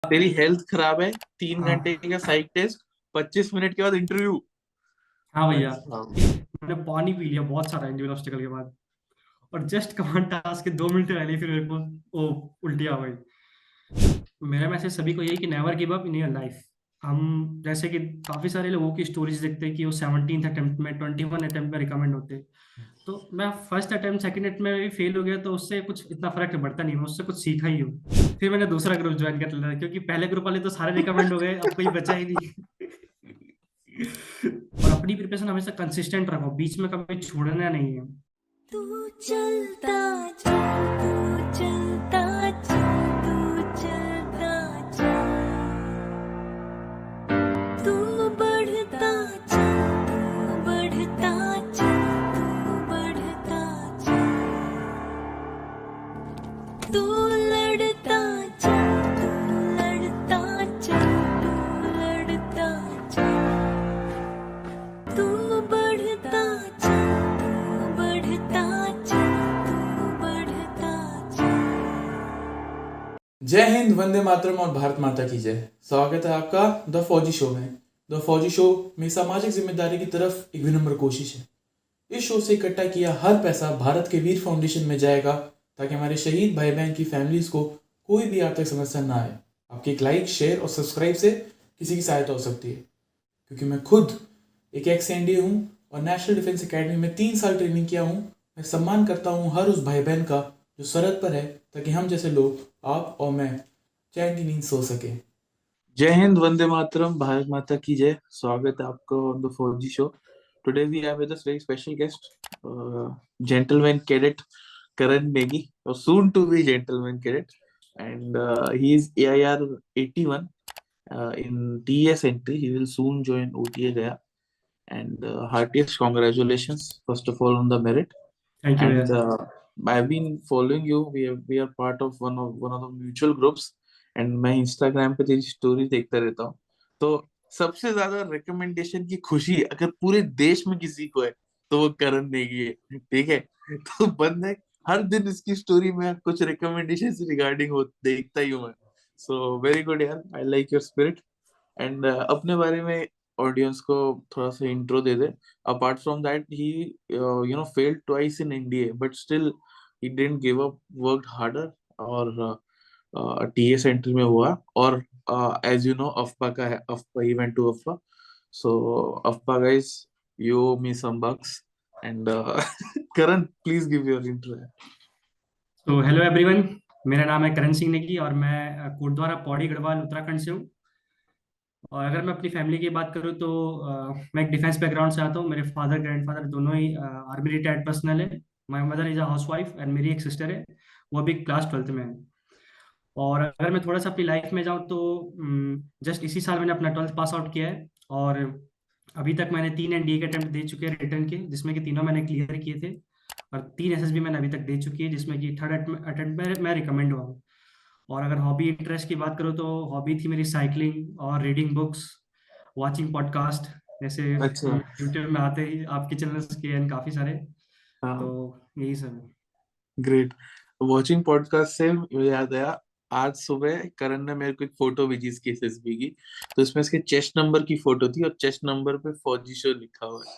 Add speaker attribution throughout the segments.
Speaker 1: तेरी हेल्थ खराब है, 3 घंटे
Speaker 2: हाँ
Speaker 1: का साइक टेस्ट, 25 मिनट के बाद इंटरव्यू।
Speaker 2: हाँ भैया।
Speaker 1: भाई
Speaker 2: मैंने पानी पी लिया बहुत सारा इंडिविजुअल ऑब्स्टिकल के बाद, और जस्ट कमांड टास्क के 2 मिनट पहले ही फिर मेरे को वो उल्टी आ गई। मेरा मैसेज सभी को यही कि never give up in your life. हम जैसे कि काफी सारे लोगों की स्टोरीज देखते हैं कि वो 17th अटेम्प्ट में, 21 अटेम्प्ट में रिकमेंड होते हैं। तो मैं फर्स्ट अटेम्प्ट सेकंड अटेम्प्ट में भी फेल हो गया, तो उससे कुछ इतना फर्क पड़ता नहीं, मैं उससे कुछ सीखा ही हूँ। फिर मैंने दूसरा ग्रुप ज्वाइन कर लिया, क्योंकि पहले ग्रुप वाले तो सारे रिकमेंड हो गए, अब कोई बचा ही नहीं। और अपनी प्रिपरेशन हमेशा कंसिस्टेंट रखो, बीच में कभी छोड़ना नहीं है।
Speaker 1: तू चलता चल, तू चलता चल, तू चलता चल, तू बढ़ता चल, तू बढ़ता चल, तू बढ़ता चल, तू लड़ता चल, तू लड़ता चल, तू लड़ता चल, तू बढ़ता चल, तू बढ़ता चल, तू बढ़ता चल।
Speaker 3: जय हिंद, वंदे मातरम और भारत माता की जय। स्वागत है आपका द फौजी शो में। द फौजी शो में सामाजिक जिम्मेदारी की तरफ एक विनम्र कोशिश है। इस शो से इकट्ठा किया हर पैसा भारत के वीर फाउंडेशन में जाएगा, ताकि हमारे शहीद भाई बहन की फैमिलीज को कोई भी आर्थिक समस्या ना आए। आपके एक लाइक, शेयर और सब्सक्राइब से किसी की सहायता हो सकती है, क्योंकि मैं खुद एक एक्स एनडीए हूँ और नेशनल डिफेंस एकेडमी में 3 साल ट्रेनिंग किया हूँ। मैं सम्मान करता हूँ हर उस भाई बहन का जो सरहद पर है, ताकि हम जैसे लोग, आप और मैं, चैन की नींद सो सके।
Speaker 1: जय हिंद, वंदे मातरम, भारत माता की जय। स्वागत है आपका on the Fauji show. Today we have with us very special guest, gentleman cadet Karan Negi, or soon to be gentleman cadet, and he is AIR 81 in TS entry. He will soon join OTA Gaya, and heartiest congratulations first of all on the merit.
Speaker 2: Thank you भैया।
Speaker 1: And I've been following you. We are part of one of the mutual groups, and मैं Instagram पे तेरी story देखता रहता हूँ। तो सबसे ज्यादा रिकमेंडेशन की खुशी अगर पूरे देश में किसी को है तो वो करण नेगी है, ठीक है। तो बंदा है, हर दिन इसकी स्टोरी में कुछ रिकमेंडेशन से रिगार्डिंग हो देखता ही हूँ मैं। सो वेरी गुड यार, I like your spirit. And अपने बारे में ऑडियंस को थोड़ा सा intro they they. Apart from that, he failed twice in NDA, but still he didn't give up, worked harder, और TS एंट्री में हुआ। और as you know, अफपा का है, अफपा he went to अफपा। So अफपा guys, you owe me some bucks, and Karan, please give your intro।
Speaker 2: तो hello everyone, मेरा नाम है करण सिंह नेगी और मैं कोटद्वारा पौड़ी गढ़वाल उत्तराखंड से हूँ। और अगर मैं अपनी फैमिली की बात करूँ तो मैं एक डिफेंस बैकग्राउंड से आता हूँ। मेरे फादर ग्रैंडफादर दोनों ही आर्मी रिटायर्ड पर्सनल है। My mother is a house wife and मेरी एक सिस्टर है, वो अभी क्लास 12th में है। और अगर मैं थोड़ा सा अपनी लाइफ में जाऊँ तो जस्ट इसी साल मैंने अपना 12th पास आउट किया है। और अभी तक मैंने 3 एनडीए के अटेम्प्ट दे चुके हैं रिटर्न के, जिसमें कि तीनों मैंने क्लियर किए थे। और 3 एसएसबी मैंने अभी तक दे चुकी है, जिसमें कि थर्ड अटेम्प्ट में मैं रिकमेंड हुआ हूँ। और अगर हॉबी इंटरेस्ट की बात करूँ तो हॉबी थी मेरी साइकिलिंग और रीडिंग बुक्स, वाचिंग पॉडकास्ट, जैसे
Speaker 1: अच्छा।
Speaker 2: यूट्यूब में आते ही आपके चैनल्स के हैं काफ़ी सारे। तो
Speaker 1: हाँ,
Speaker 2: यही सब है।
Speaker 1: ग्रेट। वॉचिंग पॉडकास्ट से मुझे याद आया, आज सुबह करण ने मेरे को एक फोटो भेजी इसकी एसएसबी की। तो इसमें इसके चेस्ट नंबर की फोटो थी और चेस्ट नंबर पे फौजी शो लिखा हुआ है।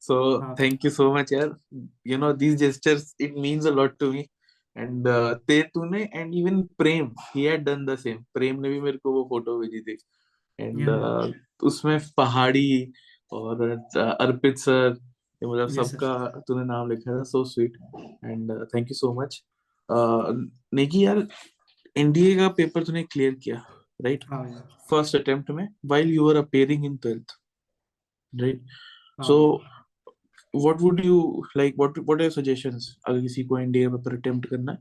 Speaker 1: सो
Speaker 2: हाँ
Speaker 1: थैंक यू सो मच यार। These gestures, it means a lot to me. And ते तूने, and even Prem, he had done the same. Prem ने भी मेरे को वो फोटो भेजी थी। एंड
Speaker 2: यस
Speaker 1: उसमें पहाड़ी और अर्पित सर, ये मतलब
Speaker 2: यस सर।
Speaker 1: सबका तूने नाम लिखा था। So sweet, and thank you so much. नेकी यार, एनडीए का पेपर तूने क्लियर किया, राइट?
Speaker 2: हाँ भैया।
Speaker 1: फर्स्ट अटेम्प्ट में, while you were appearing in 12th, right?
Speaker 2: हाँ
Speaker 1: So
Speaker 2: भैया।
Speaker 1: what would you like, what are your suggestions अगर किसी को एनडीए पेपर अटेम्प्ट करना है?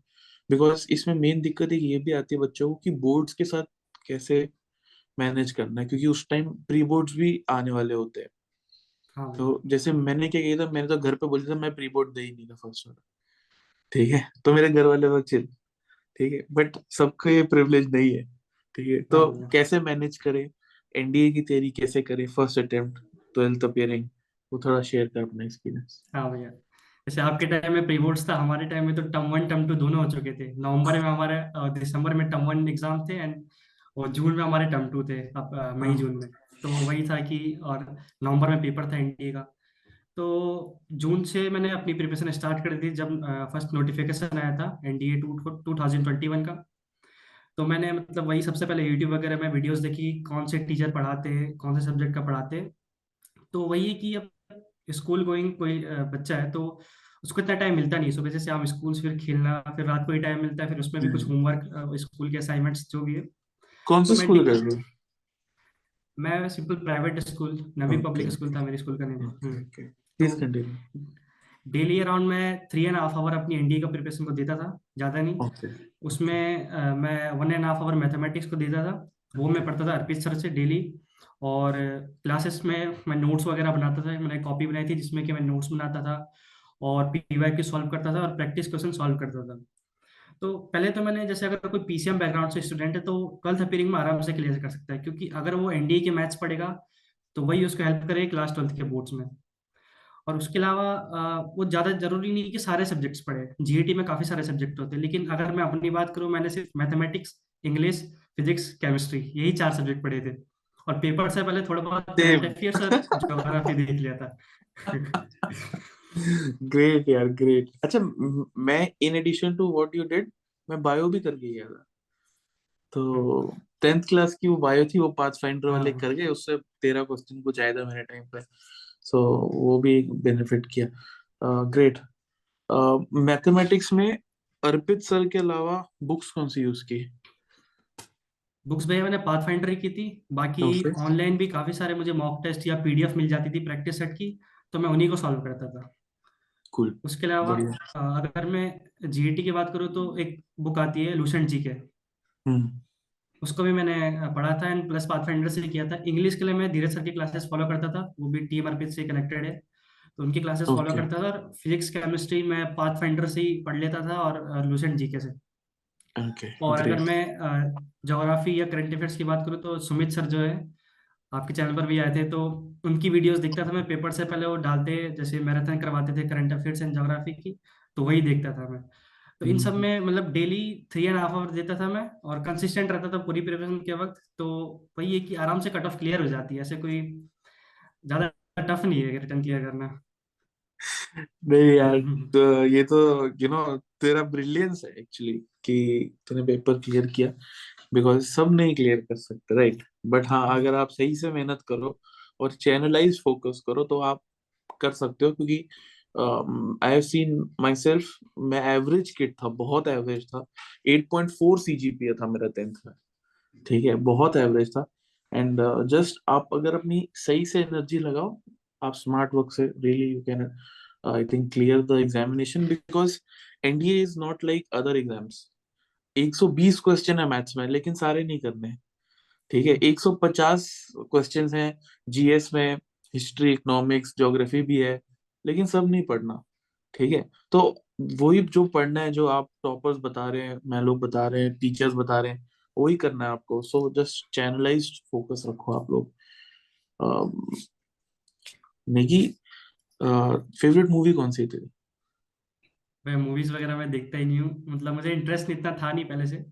Speaker 1: बिकॉज इसमें मेन दिक्कत एक ये भी आती है बच्चों को कि बोर्ड्स के साथ कैसे मैनेज करना है, क्योंकि उस टाइम प्री बोर्ड्स भी आने वाले होते हैं।
Speaker 2: हाँ भैया।
Speaker 1: तो जैसे मैंने क्या किया था, मैंने तो घर पे बोल दिया था मैं प्री बोर्ड दे ही नहीं था फर्स्ट वाला, ठीक है। तो मेरे घर वाले लोग चिल, ठीक है, बट सबको ये प्रिविलेज नहीं है, ठीक है।
Speaker 2: हाँ
Speaker 1: तो
Speaker 2: भैया।
Speaker 1: कैसे मैनेज करें, एनडीए की तैयारी कैसे करें, फर्स्ट अटेम्प्ट, 12th अपियरिंग, वो थोड़ा शेयर कर अपना एक्सपीरियंस।
Speaker 2: हाँ भैया। जैसे आपके टाइम में प्री बोर्ड्स था, हमारे टाइम में तो टर्म 1 टर्म 2 दोनों हो चुके थे। नवंबर में हमारे दिसंबर में टर्म 1 एग्जाम थे, एंड और जून में हमारे टर्म 2 थे, अब मई जून में। तो वही था कि, और नवंबर में पेपर था एनडीए का। तो जून से मैंने अपनी प्रिपरेशन स्टार्ट कर दी जब फर्स्ट नोटिफिकेशन आया था एनडीए 2021 का। तो मैंने मतलब वही सबसे पहले यूट्यूब वगैरह में वीडियोस देखी, कौन से टीचर पढ़ाते हैं, कौन से सब्जेक्ट का पढ़ाते हैं। तो वही है कि अब स्कूल गोइंग कोई बच्चा है तो उसको इतना टाइम मिलता नहीं, सुबह से शाम स्कूल से फिर खेलना, फिर रात को ही टाइम मिलता है, फिर उसमें भी कुछ
Speaker 1: हम्म।
Speaker 2: होमवर्क, स्कूल के असाइनमेंट्स जो भी है।
Speaker 1: कौन
Speaker 2: तो
Speaker 1: से
Speaker 2: मैं
Speaker 1: स्कूल कर रहे हो?
Speaker 2: मैं सिंपल प्राइवेट स्कूल, नवी
Speaker 1: ओके,
Speaker 2: पब्लिक स्कूल था
Speaker 1: ओके,
Speaker 2: मेरे स्कूल का नेम।
Speaker 1: ओके, ओके, प्लीज
Speaker 2: तो
Speaker 1: कंटिन्यू।
Speaker 2: डेली अराउंड मैं 3.5 आवर अपनी एनडीए का प्रिपरेशन को देता था, ज़्यादा नहीं।
Speaker 1: ओके,
Speaker 2: उसमें मैं 1.5 आवर मैथमेटिक्स को देता था, वो
Speaker 1: ओके,
Speaker 2: मैं पढ़ता था अर्पित सर से डेली। और क्लासेस में मैं नोट्स वगैरह बनाता था, मैंने कॉपी बनाई थी जिसमें कि मैं नोट्स बनाता था और पीवाईक्यू सॉल्व करता था और प्रैक्टिस क्वेश्चन सॉल्व करता था। तो पहले तो मैंने, जैसे अगर कोई पीसीएम बैकग्राउंड से स्टूडेंट है तो 12th अपीयरिंग में आराम से क्लियर कर सकता है, क्योंकि अगर वो एनडीए के मैथ्स पढ़ेगा तो वही उसको हेल्प करेगी क्लास 12th के बोर्ड्स में। और उसके अलावा वो ज़्यादा जरूरी नहीं कि सारे सब्जेक्ट्स पढ़े, जीईटी में काफ़ी सारे सब्जेक्ट होते हैं, लेकिन अगर मैं अपनी बात करूँ, मैंने सिर्फ मैथमेटिक्स, इंग्लिश, फिजिक्स, केमिस्ट्री, यही 4 सब्जेक्ट पढ़े थे। और पेपर से पहले थोड़ा बहुत करंट
Speaker 1: सेम।
Speaker 2: अफेयर्स और ज्योग्राफी देख लिया था।
Speaker 1: ग्रेट यार, ग्रेट। अच्छा, मैं in addition to what you did, मैं बायो भी करके गया था। तो 10th क्लास की वो बायो थी, वो पाथ फाइंडर वाले
Speaker 2: हाँ।
Speaker 1: कर गए, उससे 13 क्वेश्चन कुछ आया था मेरे टाइम पे। सो वो भी एक बेनिफिट किया। ग्रेट। मैथमेटिक्स में अर्पित सर के अलावा बुक्स कौन सी यूज की?
Speaker 2: बुक्स भैया मैंने पाथ फाइंडर ही की थी। बाकी
Speaker 1: ओके,
Speaker 2: ऑनलाइन भी काफ़ी सारे मुझे मॉक टेस्ट या पीडीएफ मिल जाती थी प्रैक्टिस सेट की, तो मैं उन्हीं को सॉल्व करता था।
Speaker 1: कूल,
Speaker 2: उसके अलावा
Speaker 1: बढ़िया।
Speaker 2: अगर मैं जीईटी की बात करूँ तो एक बुक आती है लूसेंट जी के,
Speaker 1: हम्म,
Speaker 2: उसको भी मैंने पढ़ा था एंड प्लस पाथफाइंडर से किया था। इंग्लिश के लिए मैं धीरज सर की क्लासेस फॉलो करता था, वो भी टीम अर्पित से कनेक्टेड है, तो उनकी क्लासेस फॉलो
Speaker 1: ओके,
Speaker 2: करता था। और फिजिक्स केमिस्ट्री मैं पाथफाइंडर से ही पढ़ लेता था और लूसेंट जीके से।
Speaker 1: ओके,
Speaker 2: और अगर
Speaker 1: ग्रेट।
Speaker 2: मैं ज्योग्राफी या करंट अफेयर्स की बात करूँ तो सुमित सर जो है, आपके चैनल पर भी आए थे, तो उनकी वीडियोस देखता था मैं पेपर से पहले। वो डालते जैसे मैराथन करवाते थे करंट अफेयर्स एंड ज्योग्राफी की, तो वही देखता था मैं। तो इन सब में मतलब डेली 3.5 आवर देता था मैं, और कंसिस्टेंट रहता था पूरी प्रिपरेशन के वक्त। तो वही है कि आराम से कट ऑफ क्लियर हो जाती है, ऐसे कोई ज़्यादा टफ नहीं है रिटर्न क्लियर करना।
Speaker 1: नहीं यार, तो ये तो तेरा ब्रिलियंस है एक्चुअली कि तूने पेपर क्लियर किया, बिकॉज सब नहीं क्लियर कर सकते, राइट? बट हाँ, अगर आप सही से मेहनत करो और चैनलाइज फोकस करो तो आप कर सकते हो। क्योंकि I have seen my self, मैं एवरेज किड था, बहुत एवरेज था। 8.4 सीजीपीए था मेरा 10th में। ठीक है, बहुत एवरेज था। एंड जस्ट आप अगर अपनी सही से एनर्जी लगाओ, आप स्मार्ट वर्क से really you can, I think, clear the examination. Because NDA is not like other exams. 120 question है मैथ्स में, लेकिन सारे नहीं करने हैं। ठीक है, 150 क्वेश्चंस हैं जीएस में, हिस्ट्री, इकोनॉमिक्स, ज्योग्राफी भी है, लेकिन सब नहीं पढ़ना। ठीक है, तो वही जो पढ़ना है, जो आप टॉपर्स बता रहे हैं, मैं लोग बता रहे हैं, टीचर्स बता रहे हैं, वही करना है आपको। सो जस्ट चैनलाइज्ड फोकस रखो आप लोग। नेगी, फेवरेट मूवी कौन सी थी?
Speaker 2: मैं मूवीज वगैरह मैं देखता ही नहीं हूँ, मतलब मुझे इंटरेस्ट इतना था नहीं पहले से।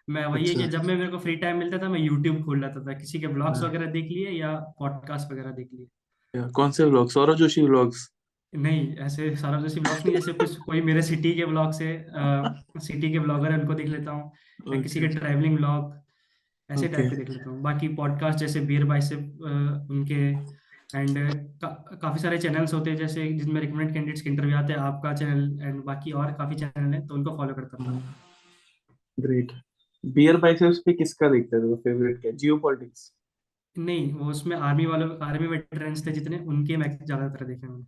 Speaker 2: मैं वही है
Speaker 1: अच्छा,
Speaker 2: कि जब मैं मेरे को फ्री टाइम मिलता था मैं यूट्यूब खोल लेता था, किसी के ब्लॉग्स
Speaker 1: हाँ,
Speaker 2: वगैरह देख लिए या पॉडकास्ट वगैरह देख लिए।
Speaker 1: कौन से व्लॉग्स? सौरभ जोशी व्लॉग्स?
Speaker 2: नहीं, ऐसे सारा जैसे ब्लॉग्स नहीं, जैसे कुछ कोई मेरे सिटी के ब्लॉग से, सिटी के ब्लॉगर है उनको देख लेता हूँ, या किसी
Speaker 1: ओके,
Speaker 2: के ट्रैवलिंग ब्लॉग, ऐसे
Speaker 1: ओके।
Speaker 2: टाइप के देख लेता हूँ। बाकी पॉडकास्ट जैसे बियर बाइसेप उनके, एंड काफ़ी सारे चैनल्स होते हैं जैसे जिनमें रिकमेंडेड कैंडिडेट्स के इंटरव्यू आते हैं, आपका चैनल एंड बाकी और काफ़ी चैनल है, तो उनको फॉलो करता हूँ।
Speaker 1: ग्रेट। बियर बाइसेप्स पे किसका देखते थे? फेवरेट क्या, जियो पॉलिटिक्स?
Speaker 2: नहीं, वो उसमें आर्मी वालों, आर्मी वेटरन्स थे जितने, उनके मैं ज़्यादातर देखे मैंने।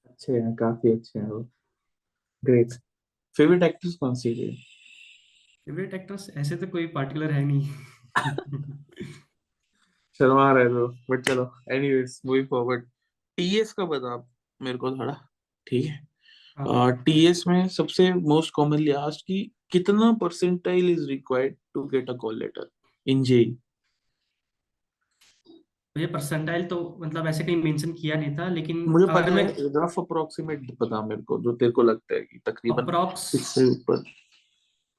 Speaker 1: अच्छे हैं, काफी अच्छे हैं वो। ग्रेट। फेवरेट एक्ट्रेस कौन सी है?
Speaker 2: फेवरेट एक्टर्स ऐसे तो कोई पार्टिकुलर है नहीं।
Speaker 1: शर्मा रहे तो, बट चलो, एनीवेज मूविंग फॉरवर्ड। टीएस का बता आप मेरे को थोड़ा। ठीक
Speaker 2: हाँ
Speaker 1: है, टीएस में सबसे मोस्ट कॉमनली आस्क्ड कि कितना percentile is required to get a call letter in JEE?
Speaker 2: तो ये परसेंटाइल तो मतलब ऐसे कहीं मेंशन किया नहीं था, लेकिन
Speaker 1: मुझे
Speaker 2: अगर
Speaker 1: पता
Speaker 2: मैं
Speaker 1: है, रफ अप्रोक्सीमेट बता मेरे को, जो तेरे को लगता है कि तकरीबन
Speaker 2: अप्रॉक्स
Speaker 1: इससे ऊपर।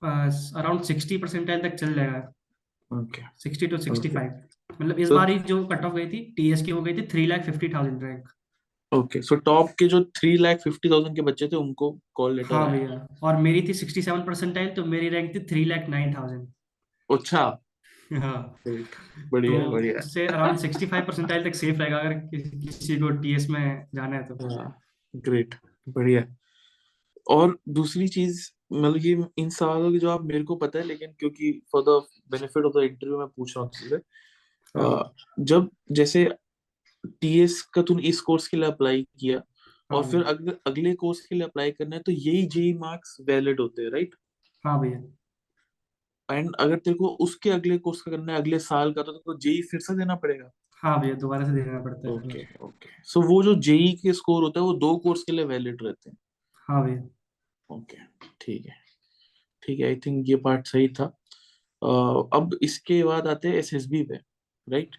Speaker 2: अराउंड 60 परसेंटाइल तक चल जाएगा।
Speaker 1: Okay
Speaker 2: 60 to
Speaker 1: okay
Speaker 2: 65। मतलब इस
Speaker 1: सो
Speaker 2: बार ही जो कट ऑफ गई थी टीएस की, वो गई थी 3,50,000 रैंक।
Speaker 1: ओके सो टॉप के जो 3,50,000 के बच्चे थे उनको कॉल लेटर
Speaker 2: हाँ
Speaker 1: आया।
Speaker 2: भैया, और मेरी थी 67 परसेंटाइल, तो मेरी रैंक थी 3,09,000।
Speaker 1: अच्छा
Speaker 2: हाँ।
Speaker 1: great,
Speaker 2: तो
Speaker 1: बढ़िया है बढ़िया है।
Speaker 2: उससे अराउंड 65 परसेंटाइल तक सेफ रहेगा अगर किसी को टीएस में जाना है तो।
Speaker 1: हाँ ग्रेट बढ़िया है। और दूसरी चीज मतलब ये इन सवालों के जवाब मेरे को पता है, लेकिन क्योंकि for the benefit of the interview मैं पूछ रहा हूँ तुझसे।
Speaker 2: हाँ भैया।
Speaker 1: जब जैसे टीएस का तूने इस कोर्स के लिए अप्लाई किया
Speaker 2: हाँ
Speaker 1: और फिर
Speaker 2: भैया।
Speaker 1: अगले अगले कोर्स के लिए अप्लाई करना है, तो यही जेई मार्क्स वैलिड होते हैं राइट?
Speaker 2: हाँ भैया।
Speaker 1: एंड अगर तेरे को उसके अगले कोर्स का करना है अगले साल का, तो तेरे को जेई फिर से देना पड़ेगा।
Speaker 2: हाँ भैया, दोबारा से देना पड़ता है
Speaker 1: ओके
Speaker 2: फिर।
Speaker 1: ओके सो वो जो जेई के स्कोर होता है वो दो कोर्स के लिए वैलिड रहते हैं।
Speaker 2: हाँ भैया।
Speaker 1: ओके ठीक है ठीक है, आई थिंक ये पार्ट सही था। अब इसके बाद आते हैं एसएसबी पे, राइट?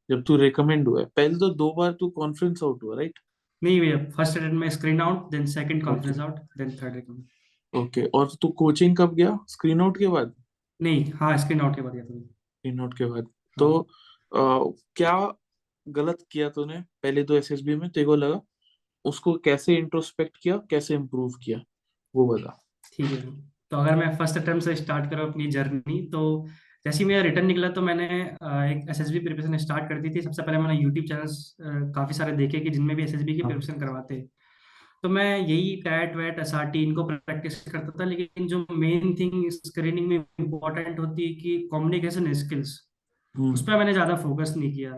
Speaker 1: जब तू रिकमेंड हुआ है, पहले तो दो बार तू कॉन्फ्रेंस आउट हुआ राइट?
Speaker 2: नहीं भैया, फर्स्ट अटेम्प्ट में screen out, then second
Speaker 1: okay
Speaker 2: conference out, then third recommend.
Speaker 1: Okay और तू कोचिंग कब गया, स्क्रीन आउट के बाद?
Speaker 2: नहीं, हाँ, स्क्रीन आउट के बाद गया था भैया।
Speaker 1: स्क्रीन आउट के बाद तो
Speaker 2: हाँ।
Speaker 1: क्या गलत किया तूने पहले दो एसएसबी में, तेरे को लगा? उसको कैसे इंट्रोस्पेक्ट किया, कैसे इम्प्रूव किया, वो बता।
Speaker 2: ठीक है। तो अगर मैं फर्स्ट अटेम्प्ट से स्टार्ट करूँ अपनी जर्नी, तो जैसे ही मेरा रिटर्न निकला तो मैंने एक एसएसबी प्रिपरेशन स्टार्ट कर दी थी। सबसे पहले मैंने यूट्यूब चैनल्स काफ़ी सारे देखे कि जिनमें भी एसएसबी की
Speaker 1: हाँ
Speaker 2: प्रिपरेशन करवाते हैं। तो मैं यही टैट वैट एसआरटी इनको प्रैक्टिस करता था, लेकिन जो मेन थिंग स्क्रीनिंग में इम्पोर्टेंट होती है कि कम्युनिकेशन स्किल्स, उस
Speaker 1: हम्म
Speaker 2: पर मैंने ज़्यादा फोकस नहीं किया।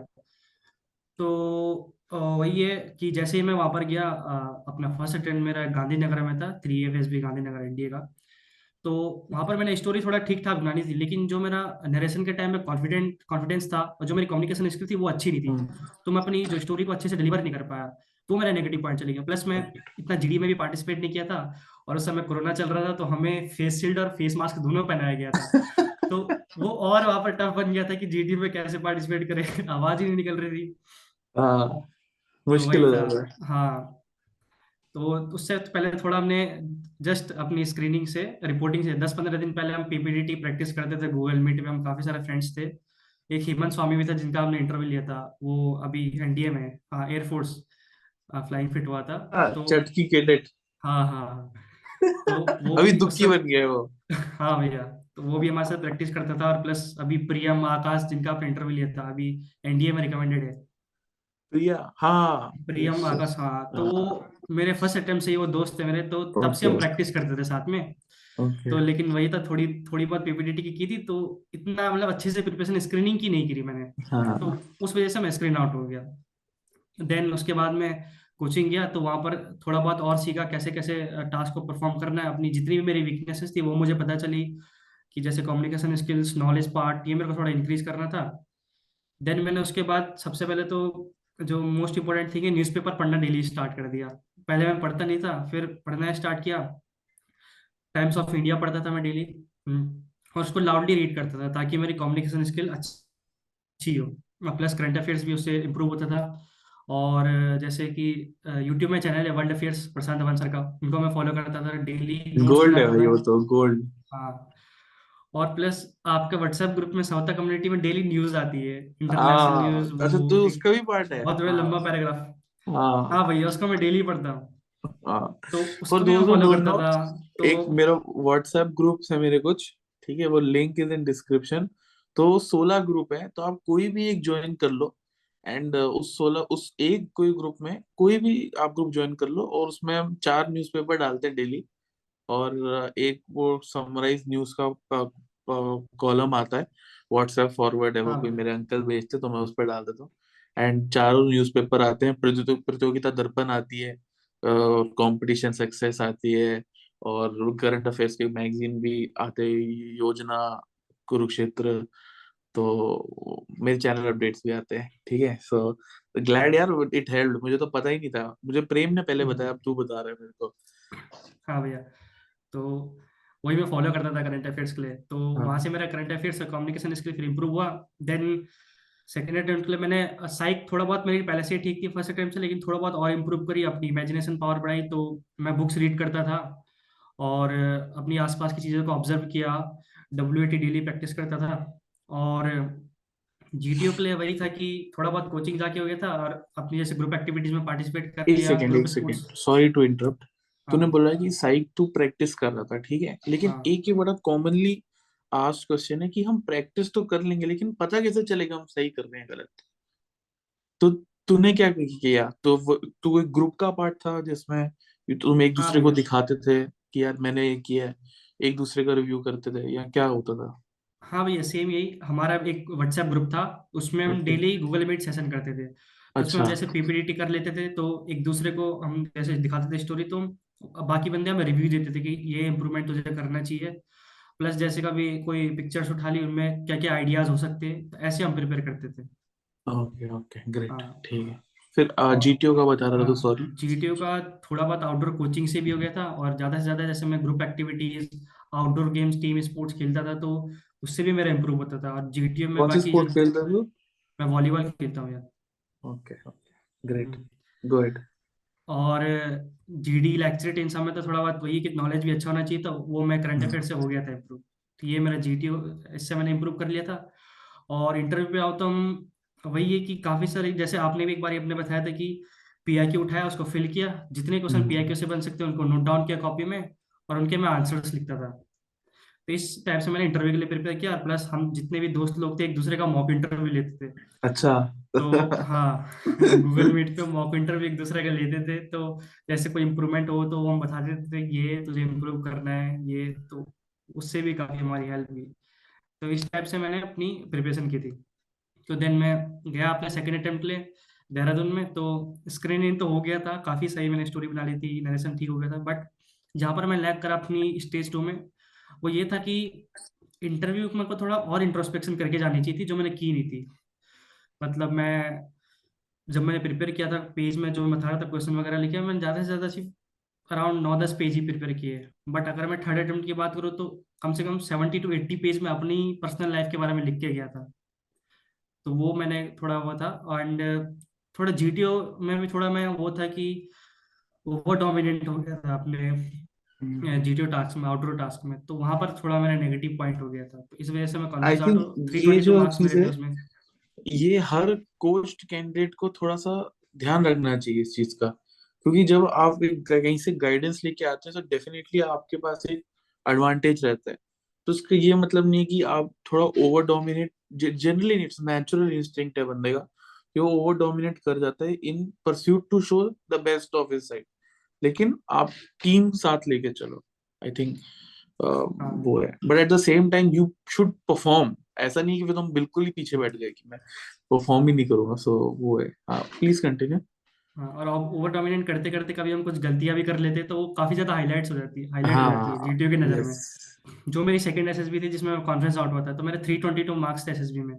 Speaker 2: तो वही है कि जैसे ही मैं वहाँ पर गया, अपना फर्स्ट अटेम्प्ट मेरा गांधीनगर में था, 3FSB गांधीनगर इंडिया का। तो वहाँ पर मैंने स्टोरी थोड़ा ठीक ठाक बनानी थी, लेकिन जो मेरा नरेशन के टाइम में कॉन्फिडेंस था और जो मेरी कम्युनिकेशन स्किल थी वो अच्छी नहीं थी।
Speaker 1: हम्म
Speaker 2: तो मैं अपनी जो स्टोरी को अच्छे से डिलीवर नहीं कर पाया। तो मेरा नेगेटिव पॉइंट चले गया। प्लस मैं इतना जीडी में भी पार्टिसिपेट नहीं किया था, और उस समय कोरोना चल रहा था, तो हमें फेस शील्ड और फेस मास्क दोनों पहनाया गया था। तो वो और वहाँ पर टफ बन गया था कि जीडी में कैसे पार्टिसिपेट करें। आवाज ही नहीं निकल रही थी।
Speaker 1: हाँ
Speaker 2: तो
Speaker 1: मुश्किल
Speaker 2: वही
Speaker 1: हो
Speaker 2: था।
Speaker 1: जाता है।
Speaker 2: हाँ। तो उससे पहले थोड़ा हमने जस्ट अपनी स्क्रीनिंग से, रिपोर्टिंग से 10-15 दिन पहले हम पीपीडीटी प्रैक्टिस करते थे गूगल मीट में। हम काफी सारे फ्रेंड्स थे। एक हेमंत स्वामी भी था जिनका हमने इंटरव्यू लिया था, वो अभी एनडीए में है, हाँ, एयरफोर्स फ्लाइंग फिट हुआ था।
Speaker 1: हाँ
Speaker 2: तो
Speaker 1: चटकी कैडेट।
Speaker 2: हाँ हाँ हाँ। तो वो
Speaker 1: अभी
Speaker 2: भी उस
Speaker 1: दुखी बन
Speaker 2: सब।
Speaker 1: गए वो।
Speaker 2: हाँ भैया। तो वो भी हमारे साथ प्रैक्टिस करता था। और प्लस अभी प्रियम आकाश जिनका आपने इंटरव्यू लिया था, अभी एनडीए में रिकमेंडेड है।
Speaker 1: प्रिया हाँ
Speaker 2: प्रियम
Speaker 1: यस
Speaker 2: आकाश,
Speaker 1: यस
Speaker 2: हाँ। तो वो
Speaker 1: हाँ
Speaker 2: मेरे फर्स्ट अटेम्प्ट से ही वो दोस्त थे मेरे, तो तब से
Speaker 1: ओके
Speaker 2: हम प्रैक्टिस करते थे साथ में।
Speaker 1: ओके
Speaker 2: तो लेकिन वही था, थोड़ी थोड़ी बहुत पीपीटीटी की थी, तो इतना मतलब अच्छे से प्रिपरेशन स्क्रीनिंग की नहीं करी मैंने। तो
Speaker 1: हाँ
Speaker 2: उस वजह से मैं स्क्रीन आउट हो गया। देन उसके बाद में कोचिंग गया, तो वहाँ पर थोड़ा बहुत और सीखा कैसे कैसे टास्क को परफॉर्म करना है। अपनी जितनी भी मेरी वीकनेसेस थी वो मुझे पता चली, कि जैसे कम्युनिकेशन स्किल्स, नॉलेज पार्ट, ये मेरे को थोड़ा इंक्रीज करना था। देन मैंने उसके बाद सबसे पहले तो जो मोस्ट इंपॉर्टेंट थिंग है, न्यूज़पेपर पढ़ना डेली स्टार्ट कर दिया। पहले मैं पढ़ता नहीं था, फिर पढ़ना स्टार्ट किया। टाइम्स ऑफ इंडिया पढ़ता था मैं डेली। और उसको लाउडली रीड करता था ताकि मेरी कम्युनिकेशन स्किल अच्छी हो। प्लस करंट अफेयर्स भी उससे इम्प्रूव होता था। और जैसे कि यूट्यूब में चैनल है वर्ल्ड अफेयर्स, प्रशांत अवन सर का, उनको मैं फॉलो करता था, डेली नोट्स
Speaker 1: गोल्ड है
Speaker 2: बनाता
Speaker 1: भाई
Speaker 2: था।
Speaker 1: वो तो गोल्ड।
Speaker 2: हाँ। और प्लस आपके व्हाट्सएप ग्रुप में साउथ कम्युनिटी में डेली न्यूज़ आती है, इंटरनेशनल
Speaker 1: हाँ
Speaker 2: न्यूज़,
Speaker 1: अच्छा
Speaker 2: वो
Speaker 1: तो
Speaker 2: एक
Speaker 1: उसका भी पार्ट है।
Speaker 2: बहुत बड़ा
Speaker 1: हाँ
Speaker 2: लंबा पैराग्राफ।
Speaker 1: हाँ
Speaker 2: हाँ भैया, उसको मैं डेली पढ़ता हूँ।
Speaker 1: हाँ
Speaker 2: तो
Speaker 1: फॉर
Speaker 2: उसको भी मैं
Speaker 1: दोज हु
Speaker 2: फॉलो
Speaker 1: डोंट
Speaker 2: करता
Speaker 1: नो,
Speaker 2: था। तो
Speaker 1: एक मेरा व्हाट्सएप ग्रुप्स है मेरे कुछ, ठीक है, वो लिंक इज इन डिस्क्रिप्शन। तो 16 ग्रुप है, तो आप कोई भी एक ज्वाइन कर लो। एंड उस 16 उस एक कोई ग्रुप में कोई भी आप ग्रुप ज्वाइन कर लो, और उसमें हम 4 न्यूज़पेपर डालते हैं डेली। और एक वो समराइज न्यूज का कॉलम आता है, व्हाट्सएप फॉरवर्ड है, वो
Speaker 2: हाँ
Speaker 1: कोई
Speaker 2: भैया।
Speaker 1: मेरे अंकल भेजते तो मैं उस पर डाल देता हूँ। एंड चारों न्यूज़पेपर आते हैं, प्रतियोगिता दर्पण आती है, कंपटीशन सक्सेस आती है, और करंट अफेयर्स के मैगजीन भी आते हैं, योजना, कुरुक्षेत्र। तो मेरे चैनल अपडेट्स भी आते हैं, ठीक है। सो ग्लैड यार, इट हेल्प, मुझे तो पता ही नहीं था, मुझे प्रेम ने पहले बताया,
Speaker 2: हम्म।
Speaker 1: अब तू बता रहा है मेरे को।
Speaker 2: हाँ भैया। तो वही मैं फॉलो करता था करंट अफेयर्स के लिए। तो वहाँ
Speaker 1: हाँ
Speaker 2: से मेरा करंट अफेयर्स और कम्युनिकेशन स्किल फिर इंप्रूव हुआ। देन सेकेंड अटेम्प्ट के लिए मैंने साइक थोड़ा बहुत मेरी पहले से ही ठीक थी फर्स्ट अटेम्प्ट से, लेकिन थोड़ा बहुत और इम्प्रूव करी, अपनी इमेजिनेशन पावर बढ़ाई। तो मैं बुक्स रीड करता था, और अपनी आसपास की चीज़ों को ऑब्जर्व किया, डब्ल्यू डेली प्रैक्टिस करता था। और जीटीओ के लिए वही था कि थोड़ा बहुत कोचिंग जाके हो गया था और अपनी जैसे ग्रुप एक्टिविटीज में पार्टिसिपेट कर लिया, ग्रुप
Speaker 1: एक
Speaker 2: sports.
Speaker 1: Second, sorry to interrupt. तूने
Speaker 2: हाँ
Speaker 1: बोला कि साइक तू प्रैक्टिस कर रहा था, ठीक है, लेकिन
Speaker 2: हाँ
Speaker 1: एक ही बड़ा कॉमनली आस्क्ड क्वेश्चन है कि हम प्रैक्टिस तो कर लेंगे लेकिन पता कैसे चलेगा हम सही कर रहे हैं गलत? तो तूने क्या किया? तू एक ग्रुप का पार्ट था जिसमें तुम एक
Speaker 2: हाँ
Speaker 1: दूसरे को
Speaker 2: भैया।
Speaker 1: दिखाते थे कि यार मैंने ये किया है, एक दूसरे का रिव्यू करते थे, या क्या होता था?
Speaker 2: हाँ भैया, सेम यही हमारा एक व्हाट्सएप ग्रुप था। उसमें हम
Speaker 1: okay.
Speaker 2: Daily Google Meet session करते थे। तो उसमें हम
Speaker 1: अच्छा।
Speaker 2: जैसे पीपीटी कर लेते थे, तो एक दूसरे को हम जैसे दिखाते थे स्टोरी, तो बाकी बंदे हमें रिव्यू देते थे कि ये इम्प्रूवमेंट तुझे करना चाहिए। प्लस जैसे कभी कोई पिक्चर्स उठा ली, उनमें क्या क्या आइडियाज हो सकते हैं, तो ऐसे हम प्रिपेयर करते थे।
Speaker 1: ओके ओके, ग्रेट,
Speaker 2: हाँ।
Speaker 1: ठीक है। फिर
Speaker 2: और
Speaker 1: जीटीओ का बता रहा था, तो
Speaker 2: हाँ,
Speaker 1: सॉरी।
Speaker 2: जीटीओ का थोड़ा बहुत आउटडोर कोचिंग से भी हो गया था, और ज़्यादा से ज़्यादा जैसे मैं group activities, outdoor games, team sports खेलता था, तो उससे भी मेरा इंप्रूव होता था। और जीटीओ में
Speaker 1: कौन सी
Speaker 2: बाकी जो,
Speaker 1: स्पोर्ट खेलते थे?
Speaker 2: मैं वॉलीबॉल खेलता हूँ यार।
Speaker 1: Okay okay, great,
Speaker 2: hmm.
Speaker 1: Go ahead.
Speaker 2: और जीडी इलेक्ट्रिक इन सब में तो थोड़ा बहुत वही कि नॉलेज भी अच्छा होना चाहिए, तो वो मैं करंट अफेयर से हो गया था इम्प्रूव। तो ये मेरा जीटीओ, इससे मैंने इम्प्रूव कर लिया था। और इंटरव्यू पे आओ तो हम, वही है कि काफ़ी सारी, जैसे आपने भी एक बार अपने बताया था कि पीआईक्यू उठाया, उसको फिल किया, जितने क्वेश्चन पीआईक्यू से बन सकते हैं उनको नोट डाउन किया कॉपी में, और उनके मैं आंसर्स लिखता था। तो इस टाइप से मैंने इंटरव्यू के लिए प्रिपेयर किया, और प्लस हम जितने भी दोस्त लोग थे एक दूसरे का मॉक इंटरव्यू लेते थे।
Speaker 1: अच्छा।
Speaker 2: तो हाँ, गूगल मीट पे मॉक इंटरव्यू एक दूसरे का लेते थे, तो जैसे कोई इम्प्रूवमेंट हो तो वो हम बता देते थे ये तुझे इम्प्रूव करना है ये, तो उससे भी काफ़ी हमारी हेल्प हुई। तो इस टाइप से मैंने अपनी प्रिपरेशन की थी। तो देन मैं गया अपने सेकेंड अटेम्प्ट के लिए देहरादून में। तो स्क्रीनिंग तो हो गया था काफ़ी सही, मैंने स्टोरी बना ली थी, नरेशन ठीक हो गया था, बट जहाँ पर मैं लैग करा अपनी स्टेज 2 में, वो ये था कि इंटरव्यू में को थोड़ा और इंट्रोस्पेक्शन करके जानी चाहिए थी, जो मैंने की नहीं थी। मतलब मैं, जब मैंने प्रिपेयर किया था पेज में जो मैं बता रहा था क्वेश्चन वगैरह लिखे, मैंने ज़्यादा से ज़्यादा सिर्फ अराउंड 9-10 पेज ही प्रिपेयर किए। बट अगर मैं थर्ड अटेम्प्ट की बात करूँ तो कम से कम 70 to 80 पेज में अपनी पर्सनल लाइफ के बारे में लिख के गया था। तो वो मैंने थोड़ा वो था। एंड थोड़ा जीटीओ में भी थोड़ा मैं वो था कि ओवर डोमिनेंट हो गया था अपने जीटीओ टास्क में, आउटडोर टास्क में, तो वहां पर थोड़ा मेरा नेगेटिव पॉइंट हो गया था, तो इस वजह से मैं
Speaker 1: आई
Speaker 2: कॉन्फ्यूज आउट
Speaker 1: थिंक
Speaker 2: हूँ। थ्री
Speaker 1: ये
Speaker 2: ट्वेंटी टू
Speaker 1: जो
Speaker 2: मार्क्स
Speaker 1: चीज
Speaker 2: मेरे
Speaker 1: है,
Speaker 2: थे उसमें।
Speaker 1: ये हर कोस्ट कैंडिडेट को थोड़ा सा ध्यान रखना चाहिए इस चीज का, क्योंकि जब आप कहीं से गाइडेंस लेके आते हैं तो डेफिनेटली आपके पास एक एडवांटेज रहता है। तो उसका ये मतलब नहीं है कि आप थोड़ा over dominate, generally it's natural instinct है बंदे का कि वो ओवर डोमिनेट कर जाता है in pursuit to show the best of his side. लेकिन आप टीम साथ लेके चलो, आई थिंक
Speaker 2: हाँ
Speaker 1: वो है। But at the same time you should perform. ऐसा नहीं कि फिर तुम बिल्कुल ही पीछे बैठ गए कि मैं परफॉर्म ही नहीं करूंगा, सो वो है। हाँ, प्लीज कंटिन्यू।
Speaker 2: हाँ। और ओवर डोमिनेट करते करते कभी हम कुछ गलतियां भी कर लेते, तो वो काफी ज्यादा हाईलाइट हो जाती है
Speaker 1: हाँ,
Speaker 2: जीटीओ की नज़र में।
Speaker 1: यस।
Speaker 2: जो मेरी सेकंड एसएसबी थी जिसमें कॉन्फ्रेंस आउट हुआ था, तो मेरे 322 मार्क्स थे एसएसबी में।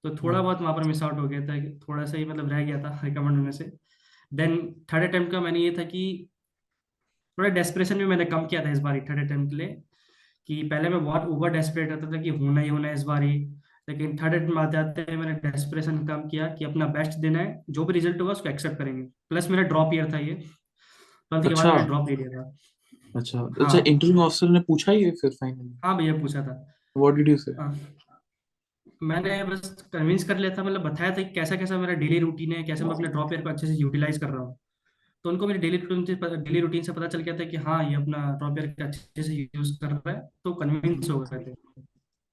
Speaker 2: तो थोड़ा बहुत वहां पर मिस आउट हो गया था, थोड़ा सा ही मतलब रह गया था रिकमेंड होने से। देन थर्ड अटेम्प्ट का मैंने ये था कि थोड़ा डेस्परेशन भी मैंने कम किया था इस बार थर्ड अटेम्प्ट के लिए। कि पहले मैं बहुत ओवर डेस्परेट रहता था कि होना ही होना है इस बार ही, लेकिन थर्ड अटेम्प्ट में आते आते मैंने डेस्परेशन कम किया कि अपना बेस्ट देना है, जो भी रिजल्ट होगा उसको एक्सेप्ट करेंगे। प्लस मेरा ड्रॉप ईयर था ये, 12th के बाद
Speaker 1: अच्छा
Speaker 2: मैंने ड्रॉप ले लिया था।
Speaker 1: अच्छा अच्छा,
Speaker 2: हाँ
Speaker 1: इंटरव्यू ऑफिसर ने पूछा ये फिर फाइनली?
Speaker 2: हाँ भैया, पूछा था।
Speaker 1: व्हाट डिड यू से?
Speaker 2: हाँ, मैंने बस कन्विंस कर लिया था, मतलब बताया था कि कैसा कैसा मेरा डेली रूटीन है, कैसे मैं अपने ड्रॉप ईयर को अच्छे से यूटिलाइज कर रहा हूँ। तो उनको मेरी डेली रूटीन से पता चल गया था कि हाँ ये अपना ड्रॉप ईयर का अच्छे से यूज कर रहा है, तो कन्विंस हो गए थे।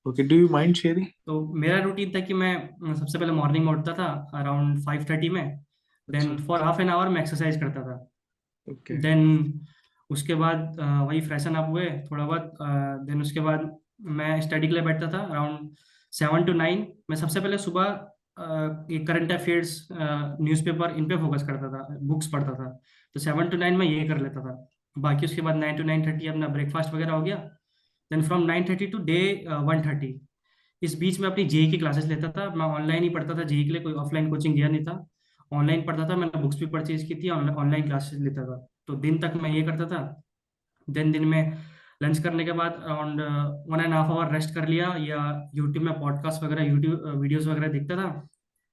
Speaker 1: Okay, do you mind sharing?
Speaker 2: तो मेरा रूटीन था कि मैं सबसे पहले मॉर्निंग में उठता था अराउंड 5:30 में।
Speaker 1: अच्छा।
Speaker 2: Then for half an hour मैं एक्सरसाइज करता था।
Speaker 1: ओके।
Speaker 2: देन उसके बाद वही फ्रेशन अप हुए थोड़ा बहुत। देन उसके बाद मैं स्टडी के लिए बैठता था अराउंड 7 to 9। मैं सबसे पहले सुबह ये करंट अफेयर्स न्यूज़पेपर इन पे फोकस करता था, बुक्स पढ़ता था। तो 7 to 9 मैं ये कर लेता था। बाकी उसके बाद 9 to 9:30 अपना ब्रेकफास्ट वगैरह हो गया। देन फ्रॉम 9:30 टू डे 1:30, इस बीच में अपनी जेई की क्लासेस लेता था। मैं ऑनलाइन ही पढ़ता था जेई के लिए, कोई ऑफलाइन कोचिंग गया नहीं था। ऑनलाइन पढ़ता था, मैंने बुक्स भी परचेज की थी, ऑनलाइन क्लासेस लेता था। तो दिन तक मैं ये करता था। देन दिन में लंच करने के बाद अराउंड 1.5 आवर रेस्ट कर लिया, या यूट्यूब में पॉडकास्ट वगैरह, यूट्यूब वीडियोस वगैरह देखता था।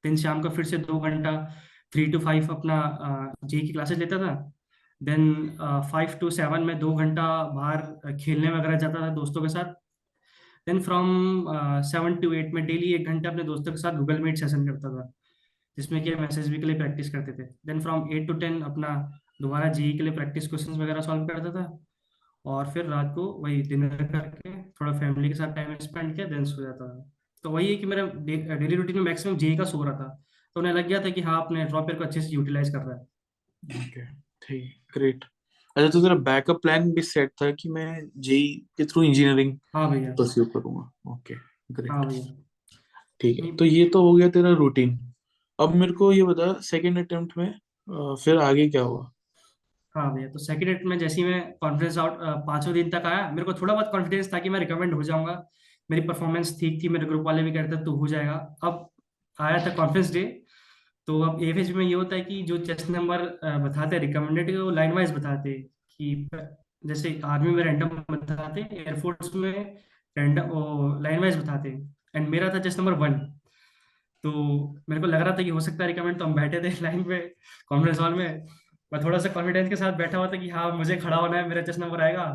Speaker 2: देन शाम को फिर से 2 घंटा 3 to 5 अपना जेई की क्लासेस लेता था। देन 5 to 7 में 2 घंटा बाहर खेलने वगैरह जाता था दोस्तों के साथ। देन फ्रॉम 7 to 8 में डेली 1 घंटा अपने दोस्तों के साथ गूगल मीट सेशन करता था, जिसमें कि हम एसएसबी के लिए प्रैक्टिस करते थे। देन फ्रॉम 8 to 10 अपना दोबारा जेई के लिए प्रैक्टिस क्वेश्चंस वगैरह सॉल्व करता था, और फिर रात को वही डिनर करके थोड़ा फैमिली के साथ टाइम स्पेंड किया, देन सो जाता था। तो वही है कि मेरा डेली रूटीन में मैक्सिमम जेई का सो रहा था, तो उन्हें लग गया था कि हाँ अपने ड्रॉप ईयर को अच्छे से यूटिलाइज कर रहा है।
Speaker 1: ओके, ठीक, ग्रेट। अच्छा, तो तेरा बैकअप प्लान भी सेट था कि मैं जेई के थ्रू इंजीनियरिंग
Speaker 2: हाँ भैया।
Speaker 1: परस्यू करूंगा? ओके,
Speaker 2: हाँ
Speaker 1: ग्रेट।
Speaker 2: भैया।
Speaker 1: ठीक है,
Speaker 2: नहीं।
Speaker 1: तो ये तो हो गया तेरा रूटीन। अब मेरे को ये बता, सेकेंड अटेम्प्ट में फिर आगे क्या हुआ?
Speaker 2: हाँ भैया, तो सेकंड एट में जैसे ही मैं कॉन्फिडेंस आउट 5वें दिन तक आया, मेरे को थोड़ा बहुत कॉन्फिडेंस था कि मैं रिकमेंड हो जाऊंगा। मेरी परफॉर्मेंस ठीक थी, मेरे ग्रुप वाले भी कहते थे तो हो जाएगा। अब आया था कॉन्फ्रेंस डे। तो अब एएफएच में ये होता है कि जो चेस्ट नंबर बताते हैं रिकमेंडेड, वो लाइन वाइज बताते हैं कि जैसे आर्मी में रैंडम बताते हैं, एयरफोर्स में रैंडम लाइन वाइज बताते हैं। एंड मेरा था चेस्ट नंबर 1। तो मेरे को लग रहा था कि हो सकता है रिकमेंड, तो हम बैठे थे लाइन पे कॉन्फ्रेंस हॉल में। मैं थोड़ा सा कॉन्फिडेंस के साथ बैठा हुआ था कि हाँ मुझे खड़ा होना है, मेरा चेस्ट नंबर आएगा।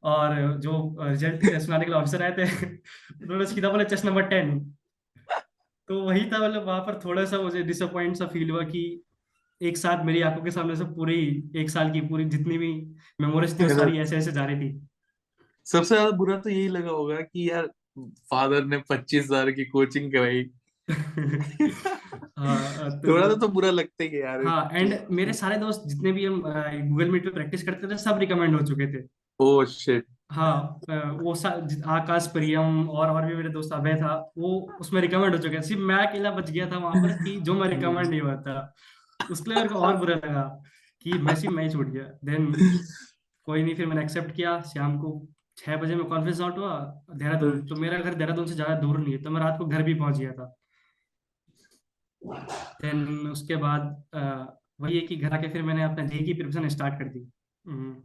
Speaker 2: और जो रिजल्ट सुनाने के लिए ऑफिसर आए थे उन्होंने सीधा बोला चेस्ट नंबर 10। तो वही था, मतलब वहां पर थोड़ा सा मुझे डिसअपॉइंट सा फील हुआ कि एक साथ मेरी आंखों के सामने से पूरी 1 साल की पूरी जितनी भी मेमोरीज थी वो
Speaker 1: मेरा
Speaker 2: सारी ऐसे ऐसे जा रही थी।
Speaker 1: सबसे ज्यादा बुरा तो यही लगा होगा कि यार फादर ने 25,000 की कोचिंग कराई।
Speaker 2: हाँ
Speaker 1: थोड़ा
Speaker 2: तो
Speaker 1: तो बुरा लगता है कि यार
Speaker 2: हाँ, एंड मेरे सारे दोस्त जितने भी हम गूगल मीट पे प्रैक्टिस करते थे सब रिकमेंड हो चुके थे।
Speaker 1: Oh shit.
Speaker 2: हाँ वो आकाश प्रियम और भी मेरे दोस्त अभय था, वो उसमें रिकमेंड हो चुके थे। सिर्फ मैं अकेला बच गया था वहां पर कि जो मैं रिकमेंड नहीं हुआ था। उसके लिए मेरे को और बुरा लगा कि मैं ही छूट गया। देन कोई नहीं, फिर मैंने एक्सेप्ट किया। शाम को 6 बजे में कॉन्फ्रेंस आउट हुआ देहरादून। तो मेरा घर देहरादून से ज़्यादा दूर नहीं है, तो मैं रात को घर भी पहुंच गया था। देन उसके बाद वही है कि घर आके फिर मैंने अपना जेई की प्रिपरेशन स्टार्ट कर दी।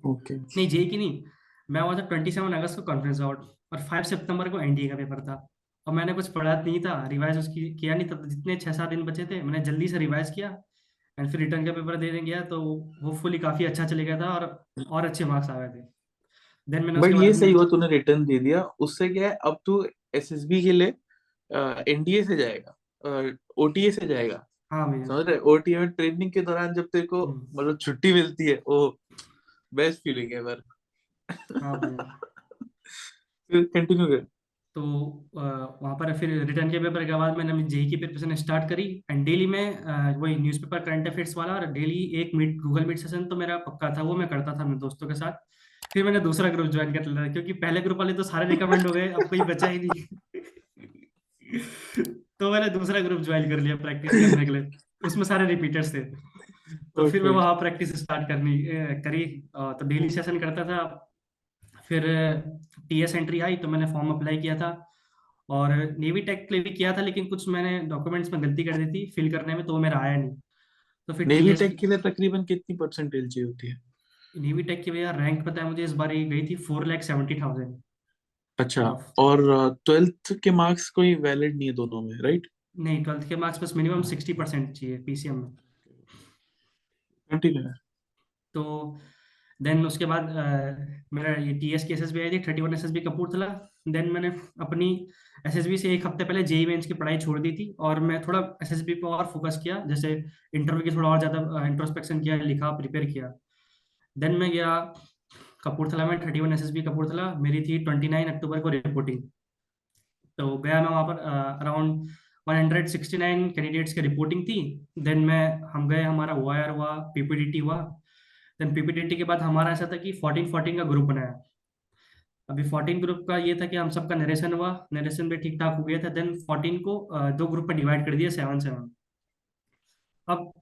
Speaker 1: ओके।
Speaker 2: नहीं, जेई की नहीं। मैं हुआ था 27 अगस्त को कॉन्फ्रेंस आउट, और 5 सितंबर को एनडीए का पेपर था। और मैंने कुछ पढ़ा नहीं था, रिवाइज उसकी किया नहीं था। तो जितने 6-7 दिन बचे थे मैंने जल्दी से रिवाइज किया, एंड फिर रिटर्न का पेपर देने गया तो होपफुली काफ़ी अच्छा चले गया था, और अच्छे मार्क्स आ गए थे। देन मैंने उसके
Speaker 1: बट
Speaker 2: बाद
Speaker 1: ये
Speaker 2: अपने।
Speaker 1: सही हुआ तूने रिटर्न दे दिया, उससे क्या है, अब तू एसएसबी के लिए एनडीए से जाएगा, ओटीए से जाएगा।
Speaker 2: हाँ भैया।
Speaker 1: समझ रहे? ओटीए में ट्रेनिंग के दौरान जब तेरे को
Speaker 2: हम्म,
Speaker 1: मतलब छुट्टी मिलती है, ओ बेस्ट फीलिंग है यार।
Speaker 2: हाँ भैया।
Speaker 1: फिर कंटिन्यू कर।
Speaker 2: तो वहाँ पर फिर रिटर्न के पेपर के बाद मैंने जेई की प्रिपरेशन स्टार्ट करी। एंड डेली में वही न्यूज़पेपर करंट अफेयर्स वाला, और डेली एक मीट गूगल मीट सेशन तो मेरा पक्का था, वो मैं करता था अपने दोस्तों के साथ। फिर मैंने दूसरा ग्रुप ज्वाइन कर लिया, क्योंकि पहले ग्रुप वाले तो सारे रिकमेंड हो गए, अब कोई बचा ही नहीं। तो मैंने दूसरा ग्रुप ज्वाइन कर लिया प्रैक्टिस करने के लिए। उसमें सारे रिपीटर्स थे। तो फिर मैं
Speaker 1: ओके।
Speaker 2: वहाँ प्रैक्टिस स्टार्ट करी। तो डेली सेशन करता था। फिर टीएस एंट्री आई तो मैंने फॉर्म अप्लाई किया था। और नेवी टेक के लिए भी किया था, लेकिन कुछ मैंने डॉक्यूमेंट्स में गलती कर दी थी फिल करने में, तो वो मेरा आया नहीं। तो फिर
Speaker 1: नेवी
Speaker 2: टीएस।
Speaker 1: टेक के लिए तकरीबन कितनी परसेंटेज चाहिए होती है?
Speaker 2: नेवी टेक की भैया रैंक पता है मुझे, इस बार ये गई थी 4,70,000
Speaker 1: अच्छा।
Speaker 2: Cut off.
Speaker 1: और 12th के मार्क्स कोई वैलिड नहीं है दोनों में, राइट?
Speaker 2: नहीं, 12th के मार्क्स बस मिनिमम 60% चाहिए पीसीएम में।
Speaker 1: कंटिन्यू।
Speaker 2: तो देन उसके बाद मेरा ये टीएस की एसएसबी आई थी, 31 एसएसबी कपूरथला। देन मैंने अपनी एसएसबी से एक हफ्ते पहले जेई मेंस की पढ़ाई छोड़ दी थी, और मैं थोड़ा एसएसबी पे और फोकस किया, जैसे इंटरव्यू की थोड़ा और ज़्यादा इंट्रोस्पेक्शन किया, लिखा, प्रिपेयर किया। देन मैं गया कपूरथला में, 31 एसएसबी कपूरथला। मेरी थी 29 अक्टूबर को रिपोर्टिंग। तो गया मैं वहाँ पर, अराउंड 169 कैंडिडेट्स की रिपोर्टिंग थी। देन हम गए, हमारा ओआईआर हुआ, पीपीडीटी हुआ। देन पीपीडीटी के बाद हमारा ऐसा था कि 14-14 का ग्रुप बनाया। अभी 14 ग्रुप का ये था कि हम सबका नरेशन हुआ, नरेशन भी ठीक ठाक हो गया था। देन 14 को दो ग्रुप में डिवाइड कर दिया, 7-7। अब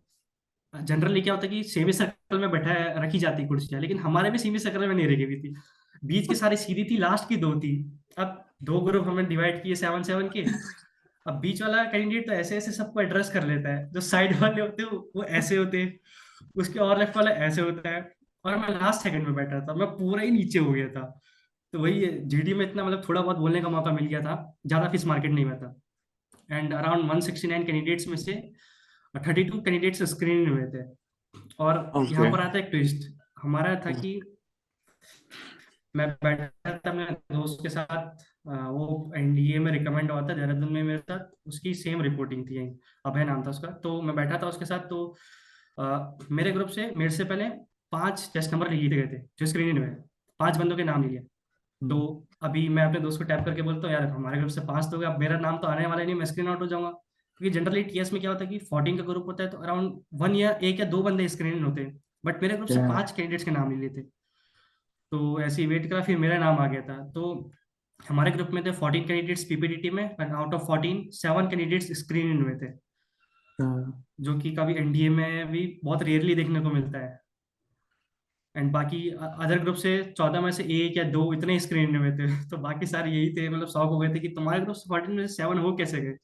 Speaker 2: जनरली क्या होता है कि सेमी सर्कल में बैठा रखी जाती कुर्सियां, लेकिन हमारे भी सेमी सर्कल में नहीं रखी हुई थी। बीच की सारी सीधी थी, लास्ट की दो थी। अब दो ग्रुप हमने डिवाइड किए 7-7 के। अब बीच वाला कैंडिडेट तो ऐसे ऐसे सबको एड्रेस कर लेता है, जो साइड वाले होते हैं वो ऐसे होते हैं, उसके और लेफ्ट वाला ऐसे होता है। और मैं लास्ट सेकंड में बैठा था, मैं पूरा ही नीचे हो गया था। तो वही जीडी में इतना मतलब थोड़ा बहुत बोलने का मौका मिल गया था, ज्यादा फिश मार्केट नहीं हुआ था। एंड अराउंड 169 कैंडिडेट्स में से 32 कैंडिडेट्स स्क्रीन हुए थे। और यहाँ
Speaker 1: ओके।
Speaker 2: पर आता है एक ट्विस्ट। हमारा था कि मैं बैठा था अपने दोस्त के साथ, वो एनडीए में रिकमेंड हुआ था देहरादून में मेरे साथ, उसकी सेम रिपोर्टिंग थी, अभय नाम था उसका। तो मैं बैठा था उसके साथ, तो मेरे ग्रुप से मेरे से पहले 5 टेस्ट नंबर लिए गए थे जो स्क्रीनिंग में, 5 बंदों के नाम लिए। तो
Speaker 1: हम्म,
Speaker 2: अभी मैं अपने दोस्त को टैप करके बोलता हूँ यार हमारे ग्रुप से 5 तो हो गया, अब मेरा नाम तो आने वाला ही नहीं, मैं स्क्रीन आउट हो जाऊंगा। क्योंकि जनरली टीएस में क्या होता है कि 14 का ग्रुप होता है, तो अराउंड 1 या 1 या 2 बंदे स्क्रीन होते हैं, बट मेरे ग्रुप से
Speaker 1: क्या
Speaker 2: 5 कैंडिडेट्स के नाम ले लिए थे। तो ऐसे ही वेट करा, फिर मेरा नाम आ गया था। तो हमारे ग्रुप में थे 14 कैंडिडेट्स पीपीटीटी में, and out of 14 7 candidates screen इन हुए थे,
Speaker 1: हाँ,
Speaker 2: जो कि कभी एनडीए में भी बहुत रेयरली देखने को मिलता है। एंड बाकी अदर ग्रुप से 14 में से 1 या 2 इतने स्क्रीन हुए थे तो बाकी सारे यही थे, मतलब शॉक हो गए थे कि तुम्हारे ग्रुप से 14 में से 7 हो कैसे गए।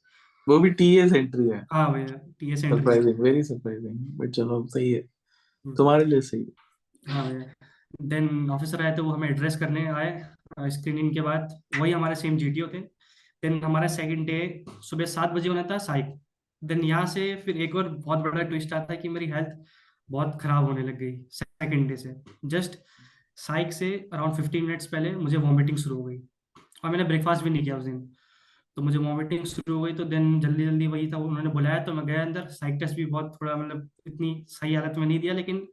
Speaker 1: वो भी टीएस एंट्री है।
Speaker 2: हाँ भैया, टीएस एंट्री है।
Speaker 1: सरप्राइजिंग, वेरी सरप्राइजिंग, बट चलो सही है, तुम्हारे लिए सही है।
Speaker 2: हाँ भैया। देन ऑफिसर आए थे, वो हमें एड्रेस करने आए स्क्रीनिंग के बाद, वही हमारे सेम जीटीओ थे। देन हमारा सेकंड डे सुबह 7 बजे होना था साइक। देन यहाँ से फिर एक और बहुत बड़ा ट्विस्ट आता है कि मेरी हेल्थ बहुत खराब होने लग गई सेकंड डे से। जस्ट साइक से अराउंड 15 मिनट्स पहले मुझे वॉमिटिंग शुरू हो गई, और मैंने ब्रेकफास्ट भी नहीं किया उस दिन। तो मुझे वॉमिटिंग शुरू हो गई, तो देन जल्दी जल्दी वही था, उन्होंने बुलाया तो मैं गया अंदर। साइक टेस्ट भी बहुत थोड़ा मतलब इतनी सही हालत में नहीं दिया, लेकिन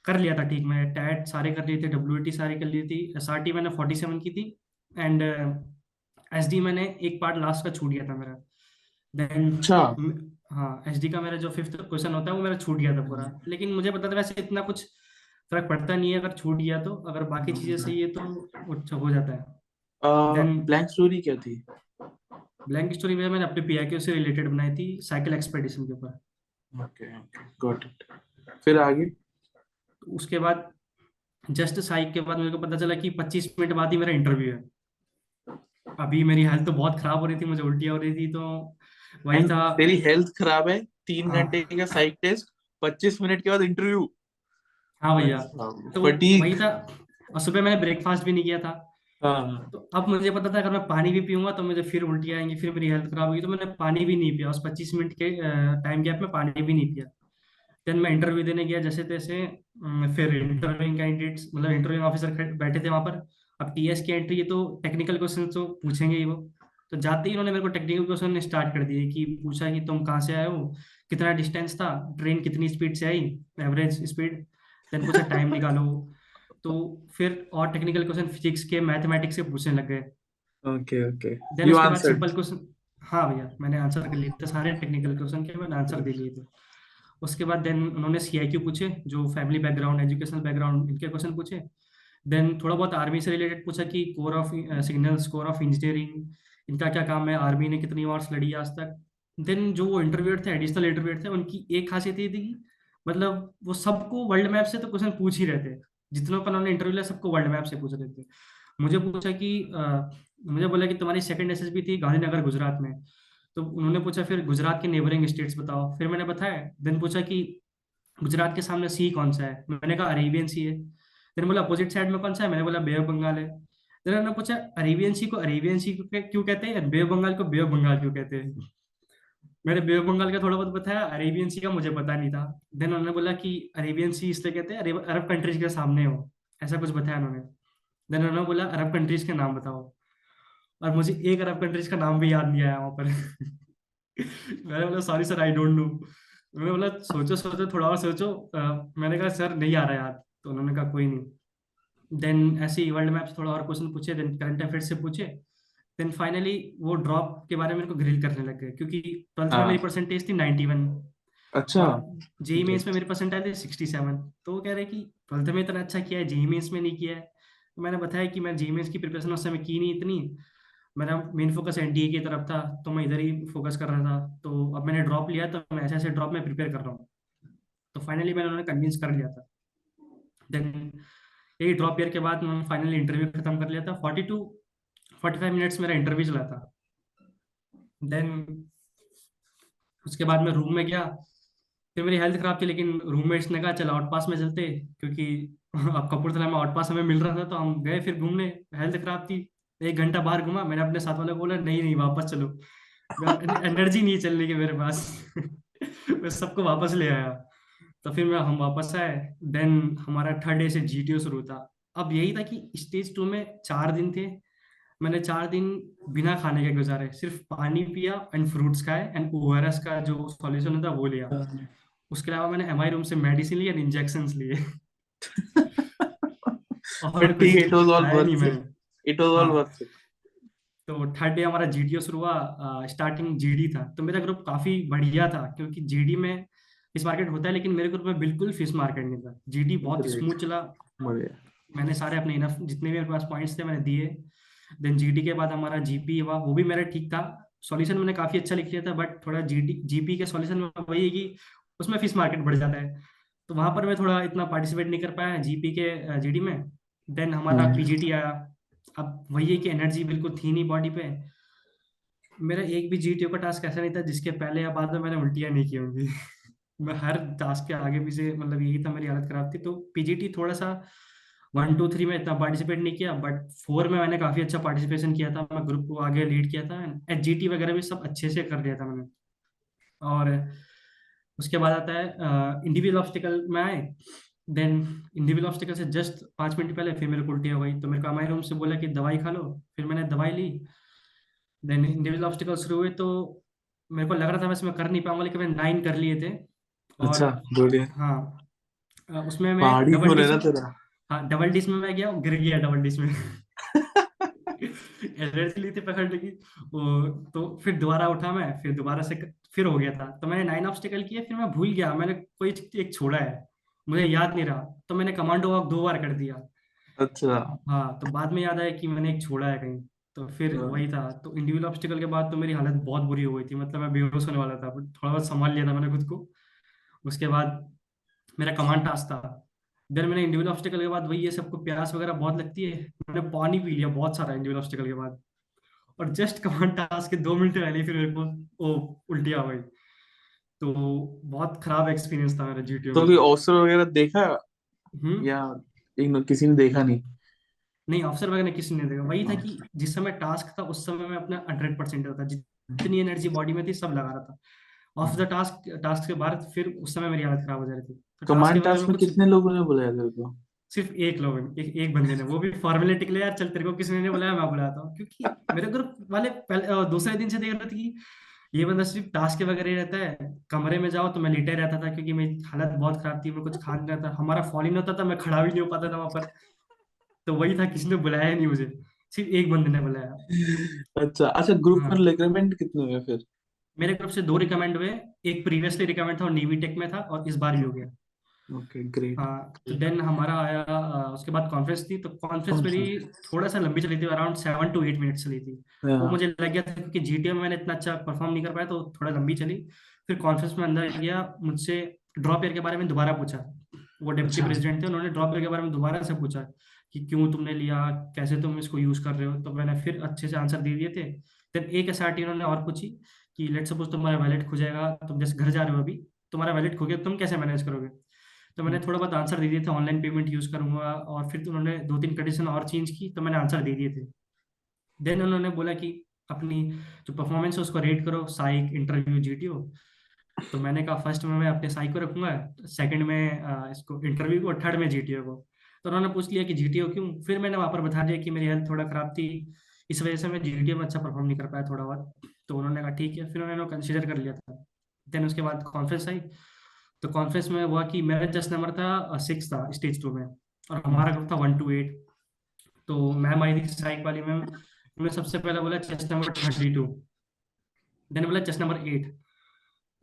Speaker 2: कर लिया था ठीक। मैं टैट सारे कर लिए थे, डब्ल्यूटी सारी कर ली थी, एसआरटी मैंने 47 की थी, एंड एसडी मैंने एक पार्ट लास्ट का छूट गया था मेरा। देन
Speaker 1: अच्छा।
Speaker 2: हाँ, एसडी का मेरा जो 5th क्वेश्चन होता है वो मेरा छूट गया था पूरा, लेकिन मुझे पता था वैसे इतना कुछ फर्क पड़ता नहीं है अगर छूट गया तो, अगर बाकी चीजें सही है तो वो अच्छा हो जाता है। देन
Speaker 1: ब्लैंक स्टोरी क्या थी?
Speaker 2: ब्लैंक स्टोरी में मैंने अपने पीआईक्यू से रिलेटेड बनाई थी, साइकिल एक्सपेडिशन के ऊपर।
Speaker 1: Okay okay, got it. फिर आगे?
Speaker 2: तो उसके बाद जस्ट साइक के बाद मेरे को पता चला कि 25 मिनट बाद ही मेरा इंटरव्यू है। अभी मेरी हेल्थ तो बहुत खराब हो रही थी, मुझे उल्टियाँ हो रही थी, तो वही
Speaker 1: एंड
Speaker 2: था।
Speaker 1: तेरी हेल्थ खराब है, 3 घंटे
Speaker 2: हाँ।
Speaker 1: का साइक टेस्ट, 25 मिनट के बाद इंटरव्यू?
Speaker 2: हाँ
Speaker 1: भाई
Speaker 2: भैया।
Speaker 1: साहब,
Speaker 2: तो
Speaker 1: फटीग।
Speaker 2: वही था, और सुबह मैंने ब्रेकफास्ट भी नहीं किया था।
Speaker 1: हाँ।
Speaker 2: तो अब मुझे पता था अगर मैं पानी भी पीऊंगा तो मुझे फिर उल्टी आएंगी, फिर मेरी हेल्थ खराब होगी, तो मैंने पानी भी नहीं पिया उस 25 मिनट के टाइम गैप में, पानी भी नहीं पिया। देन मैं इंटरव्यू देने गया जैसे तैसे। फिर इंटरव्यूइंग कैंडिडेट्स मतलब इंटरव्यूइंग ऑफिसर बैठे थे वहां पर। अब टीएस की एंट्री है तो टेक्निकल क्वेश्चन तो पूछेंगे ही वो। तो जाते ही उन्होंने मेरे को टेक्निकल क्वेश्चन स्टार्ट कर दिए, कि पूछा कि तुम कहाँ से आए हो, कितना डिस्टेंस था, ट्रेन कितनी स्पीड से आई, एवरेज स्पीड। देन पूछा टाइम निकालो। तो फिर और टेक्निकल क्वेश्चन फिजिक्स के, मैथमेटिक्स के पूछने लग गए।
Speaker 1: ओके ओके,
Speaker 2: देन
Speaker 1: यू
Speaker 2: उसके बाद
Speaker 1: आंसर्ड?
Speaker 2: Simple question. हाँ भैया, मैंने आंसर कर लिए थे सारे टेक्निकल क्वेश्चन के, मैंने आंसर दे लिए थे। उसके बाद देन उन्होंने सीआईक्यू पूछे, जो फैमिली बैकग्राउंड, एजुकेशनल बैकग्राउंड, इनके क्वेश्चन पूछे। देन थोड़ा बहुत आर्मी से रिलेटेड पूछा कि core of signals, core of engineering, इनका क्या काम है, आर्मी ने कितनी वॉर्स लड़ी है आज तक। देन जो वो इंटरव्यूअर थे, एडिशनल इंटरव्यूअर थे, उनकी एक खासियत ये थी कि मतलब वो सबको वर्ल्ड मैप से तो क्वेश्चन पूछ ही रहे थे। जितनों का उन्होंने इंटरव्यू लिया सबको वर्ल्ड मैप से पूछ रहे थे। मुझे पूछा कि मुझे बोला कि तुम्हारी सेकंड एसएसबी थी गांधीनगर गुजरात में। तो उन्होंने पूछा फिर गुजरात के नेबरिंग स्टेट्स बताओ, फिर मैंने बताया। देन पूछा कि गुजरात के सामने सी कौन सा है, मैंने कहा अरेबियन सी है। देन बोला अपोजिट साइड में कौन सा है, मैंने बोला बे ऑफ बंगाल है। देन उन्होंने पूछा अरेबियन सी को अरेबियन सी क्यों कहते हैं, बे ऑफ बंगाल को बे ऑफ बंगाल क्यों कहते हैं। मैंने बे ऑफ बंगाल का थोड़ा बहुत बताया, अरेबियन सी का मुझे पता नहीं था। देन उन्होंने बोला कि अरेबियन सी इसलिए कहते हैं अरब कंट्रीज के सामने हो, ऐसा कुछ बताया उन्होंने। देन उन्होंने बोला अरब कंट्रीज के नाम बताओ, और मुझे एक अरब कंट्रीज का नाम भी याद नहीं आया वहां पर मैंने बोला sorry sir, I don't know. मैंने बोला सोचो सोचो, थोड़ा और सोचो। मैंने कहा सर नहीं आ रहा याद। तो उन्होंने कहा कोई नहीं। देन ऐसे ही वर्ल्ड मैप से थोड़ा और क्वेश्चन पूछे, देन करंट अफेयर से पूछे। देन फाइनली वो ड्रॉप के बारे में मेरे को ग्रिल करने लग गए, क्योंकि 12th में मेरी
Speaker 1: हाँ।
Speaker 2: परसेंटेज थी 91,
Speaker 1: अच्छा।
Speaker 2: और जेई मेंस में
Speaker 1: ग्रेट।
Speaker 2: मेरे परसेंटाइल थे 67। तो वो कह रहे कि 12th में इतना अच्छा किया है, जेई मेंस में नहीं किया है। तो मैंने बताया कि मैं जेई मेंस की प्रिपरेशन उस समय की नहीं इतनी, मेरा मेन फोकस एनडीए की तरफ था, तो मैं इधर ही फोकस कर रहा था। तो अब मैंने ड्रॉप लिया, तो मैं ऐसे ऐसे ड्रॉप में प्रिपेयर कर रहा हूँ। तो फाइनली मैंने उन्होंने कन्विंस कर लिया था। देन यही ड्रॉप ईयर के बाद मैंने फाइनली इंटरव्यू खत्म कर लिया था। 45 मिनट्स मेरा इंटरव्यू चला था। देन उसके बाद मैं रूम में गया। फिर मेरी हेल्थ खराब थी, लेकिन रूममेट्स ने कहा चल आउट पास में चलते, क्योंकि अब कपूरथला में आउट पास हमें मिल रहा था, तो हम गए फिर घूमने। हेल्थ खराब थी, 1 घंटा बाहर घूमा। मैंने अपने साथ वाले को बोला नहीं नहीं वापस चलो, एनर्जी नहीं है चलने की मेरे पास मैं सबको वापस ले आया। तो फिर हम वापस आए। देन हमारा थर्ड डे से जीटीओ शुरू था। अब यही था कि स्टेज 2 में 4 दिन थे, मैंने 4 दिन बिना खाने के गुजारे, सिर्फ पानी पिया एंड फ्रूट्स खाए एंड ओआरएस का जो सॉल्यूशन था वो लिया। उसके अलावा मैंने एमआई रूम से मेडिसिन ली एंड इंजेक्शन लिए और
Speaker 1: But
Speaker 2: कुछ
Speaker 1: it was all
Speaker 2: खाया नहीं
Speaker 1: worth it.
Speaker 2: मैंने।
Speaker 1: It was all
Speaker 2: हाँ,
Speaker 1: worth it.
Speaker 2: तो थर्ड डे हमारा जीडीओ शुरू हुआ। स्टार्टिंग जीडी था, तो मेरा ग्रुप काफी बढ़िया था क्योंकि जीडी में फिश मार्केट होता है, लेकिन मेरे ग्रुप में बिल्कुल फिश मार्केट नहीं था। जीडी बहुत
Speaker 1: Great.
Speaker 2: स्मूथ चला,
Speaker 1: बढ़िया.
Speaker 2: मैंने सारे अपने इनफ जितने भी मेरे पास पॉइंट्स थे मैंने दिए। देन जीडी के बाद हमारा जीपी हुआ, वो भी मेरा ठीक था, सॉल्यूशन मैंने काफी अच्छा लिख लिया था, बट थोड़ा जीपी के सॉल्यूशन में वही है कि उसमें फिश मार्केट बढ़ जाता है, तो वहां पर मैं थोड़ा इतना पार्टिसिपेट नहीं कर पाया जीपी के जीडी में। देन हमारा पीजीटी आया। अब वही है कि एनर्जी बिल्कुल थी नहीं बॉडी पे। मेरा एक भी जीटीओ का टास्क ऐसा नहीं था जिसके पहले या बाद में मैंने उल्टियां नहीं की होंगी मैं हर टास्क के आगे पीछे, मतलब यही था, मेरी हालत खराब थी। तो पीजीटी थोड़ा सा 1 2 3 में इतना पार्टिसिपेट नहीं किया, बट 4 में मैंने काफी अच्छा पार्टिसिपेशन किया था, मैं ग्रुप को आगे लीड किया था, एचजीटी वगैरह भी सब अच्छे से कर लिया था मैंने। और उसके बाद आता है इंडिविजुअल ऑब्स्टिकल में आए। देन इंडिविजुअल ऑब्स्टिकल से जस्ट 5 मिनट पहले फिर मेरे को उल्टी हो गई, तो मेरे को हमारे रूम से बोला कि दवाई खा लो, फिर मैंने दवाई ली। देन इंडिविजुअल ऑब्स्टिकल शुरू हुए, तो मेरे को लग रहा था वैसे मैं कर नहीं पाऊंगा, लेकिन मैंने 9 कर लिए थे। और
Speaker 1: अच्छा, बढ़िया.
Speaker 2: हाँ, उसमें मैं
Speaker 1: पहाड़ी
Speaker 2: डबल
Speaker 1: को
Speaker 2: डिश,
Speaker 1: रहना तेरा.
Speaker 2: हाँ डबल डिश में मैं गया, गिर गया डबल डिश में एनर्जी ली थी पकड़ने की। तो फिर दोबारा उठा मैं, फिर दोबारा से फिर हो गया था, तो मैंने 9 ऑब्स्टिकल किए, फिर मैं भूल गया मैंने कोई एक छोड़ा है, मुझे याद नहीं रहा, तो मैंने कमांडो वॉक 2 बार कर दिया।
Speaker 1: अच्छा.
Speaker 2: हाँ, तो बाद में याद आया कि मैंने एक छोड़ा है कहीं, तो फिर
Speaker 1: हाँ.
Speaker 2: वही था। तो इंडिविजुअल ऑब्स्टिकल के बाद तो मेरी हालत बहुत बुरी हो गई थी, मतलब मैं बेहोश होने वाला था, but थोड़ा बहुत संभाल लिया था मैंने खुद को। उसके बाद मेरा कमांड टास्क था। देन मैंने इंडिविजुअल ऑब्स्टिकल के बाद वही, ये सबको प्यास वगैरह बहुत लगती है, मैंने पानी पी लिया बहुत सारा इंडिविजुअल ऑब्स्टिकल के बाद, और जस्ट कमांड टास्क के 2 मिनट पहले ही फिर मेरे को वो उल्टियाँ हो गई। तो बहुत खराब एक्सपीरियंस था मेरा जीटीओ
Speaker 1: तो
Speaker 2: में।
Speaker 1: भी ऑस्कर वगैरह देखा
Speaker 2: हम्म।
Speaker 1: या किसी ने देखा नहीं?
Speaker 2: नहीं, अफसर वगैरह किसी ने देखा, वही था कि जिस समय टास्क था उस समय मैं अपना 100% था, जितनी एनर्जी बॉडी में थी सब लगा रहा था। ऑफ द टास्क टास्क के बाद फिर उस समय मेरी हालत खराब हो जा रही थी, तो टास्क के
Speaker 1: कमांड
Speaker 2: बारे
Speaker 1: टास्क
Speaker 2: में
Speaker 1: में
Speaker 2: कुछ,
Speaker 1: कितने लोगों ने बुलाया तेरे को?
Speaker 2: सिर्फ एक लोग, एक बंदे ने, वो भी फॉर्मेलिटी के लिए, यार चल तेरे को किसी ने नहीं बुलाया मैं बुलाता हूँ, क्योंकि मेरे ग्रुप वाले पहले दूसरे दिन से देख रहे थे कि ये बंदा सिर्फ टास्क के वगैरह ही रहता है, कमरे में जाओ तो मैं लेटे रहता था क्योंकि मेरी हालत बहुत खराब थी, मैं कुछ खा नहीं रहा था, हमारा फॉल इन होता था, मैं खड़ा भी नहीं हो पाता था वहां पर। तो वही था, किसी ने बुलाया ही नहीं मुझे, सिर्फ एक बंदे ने बुलाया।
Speaker 1: अच्छा अच्छा, ग्रुप में
Speaker 2: हाँ,
Speaker 1: रिकमेंड कितने हुए फिर?
Speaker 2: मेरे ग्रुप से 2 रिकमेंड हुए, एक प्रीवियसली रिकमेंड था और नेवी टेक में था, और इस बार भी हो गया।
Speaker 1: Okay, great.
Speaker 2: हाँ, तो देन हमारा आया, उसके बाद कॉन्फ्रेंस थी, तो कॉन्फ्रेंस
Speaker 1: कौन
Speaker 2: मेरी
Speaker 1: सा?
Speaker 2: थोड़ा सा लंबी चली थी, अराउंड 7 to 8 मिनट चली थी। वो
Speaker 1: हाँ.
Speaker 2: मुझे लग गया था क्योंकि जीटीए में मैंने इतना अच्छा परफॉर्म नहीं कर पाया, तो थोड़ा लंबी चली। फिर कॉन्फ्रेंस में अंदर गया, मुझसे ड्रॉप ईयर के बारे में दोबारा पूछा, वो डिप्टी
Speaker 1: अच्छा.
Speaker 2: प्रेसिडेंट थे, उन्होंने ड्रॉप ईयर के बारे में दोबारा से पूछा कि क्यों तुमने लिया, कैसे तुम इसको यूज कर रहे हो, तो मैंने फिर अच्छे से आंसर दे दिए थे। देन एक एसआरटी उन्होंने और पूछी कि लेट सपोज तुम्हारा वैलेट खो जाएगा, तुम जैसे घर जा रहे हो अभी, तुम्हारा वैलेट खो गया, तुम कैसे मैनेज करोगे? तो मैंने थोड़ा बहुत आंसर दे दिए थे, ऑनलाइन पेमेंट यूज करूंगा, और फिर तो उन्होंने 2 3 कंडीशन और चेंज की, तो मैंने आंसर दे दिए थे। देन उन्होंने बोला कि अपनी जो परफॉर्मेंस है उसको रेट करो, साइक, इंटरव्यू, जीटीओ। तो मैंने कहा फर्स्ट में मैं अपने साइक को रखूंगा, सेकंड में इसको इंटरव्यू को, थर्ड में जीटीओ को। तो उन्होंने पूछ लिया कि जीटीओ क्यों, फिर मैंने वहां पर बता दिया कि मेरी हेल्थ थोड़ा खराब थी, इस वजह से मैं जीटीओ में अच्छा परफॉर्म नहीं कर पाया थोड़ा बहुत। तो उन्होंने कहा ठीक है, फिर उन्होंने कंसिडर कर लिया था। देन उसके बाद कॉन्फ्रेंस आई, तो कॉन्फ्रेंस में हुआ कि मेरा जस्ट नंबर था 6 था स्टेज 2 में, और हमारा ग्रुप था 1 to 8। तो मैम आई थी साइक वाली मैम, उन्होंने सबसे पहले बोला चेस्ट नंबर 32, देन बोला चेस्ट नंबर 8।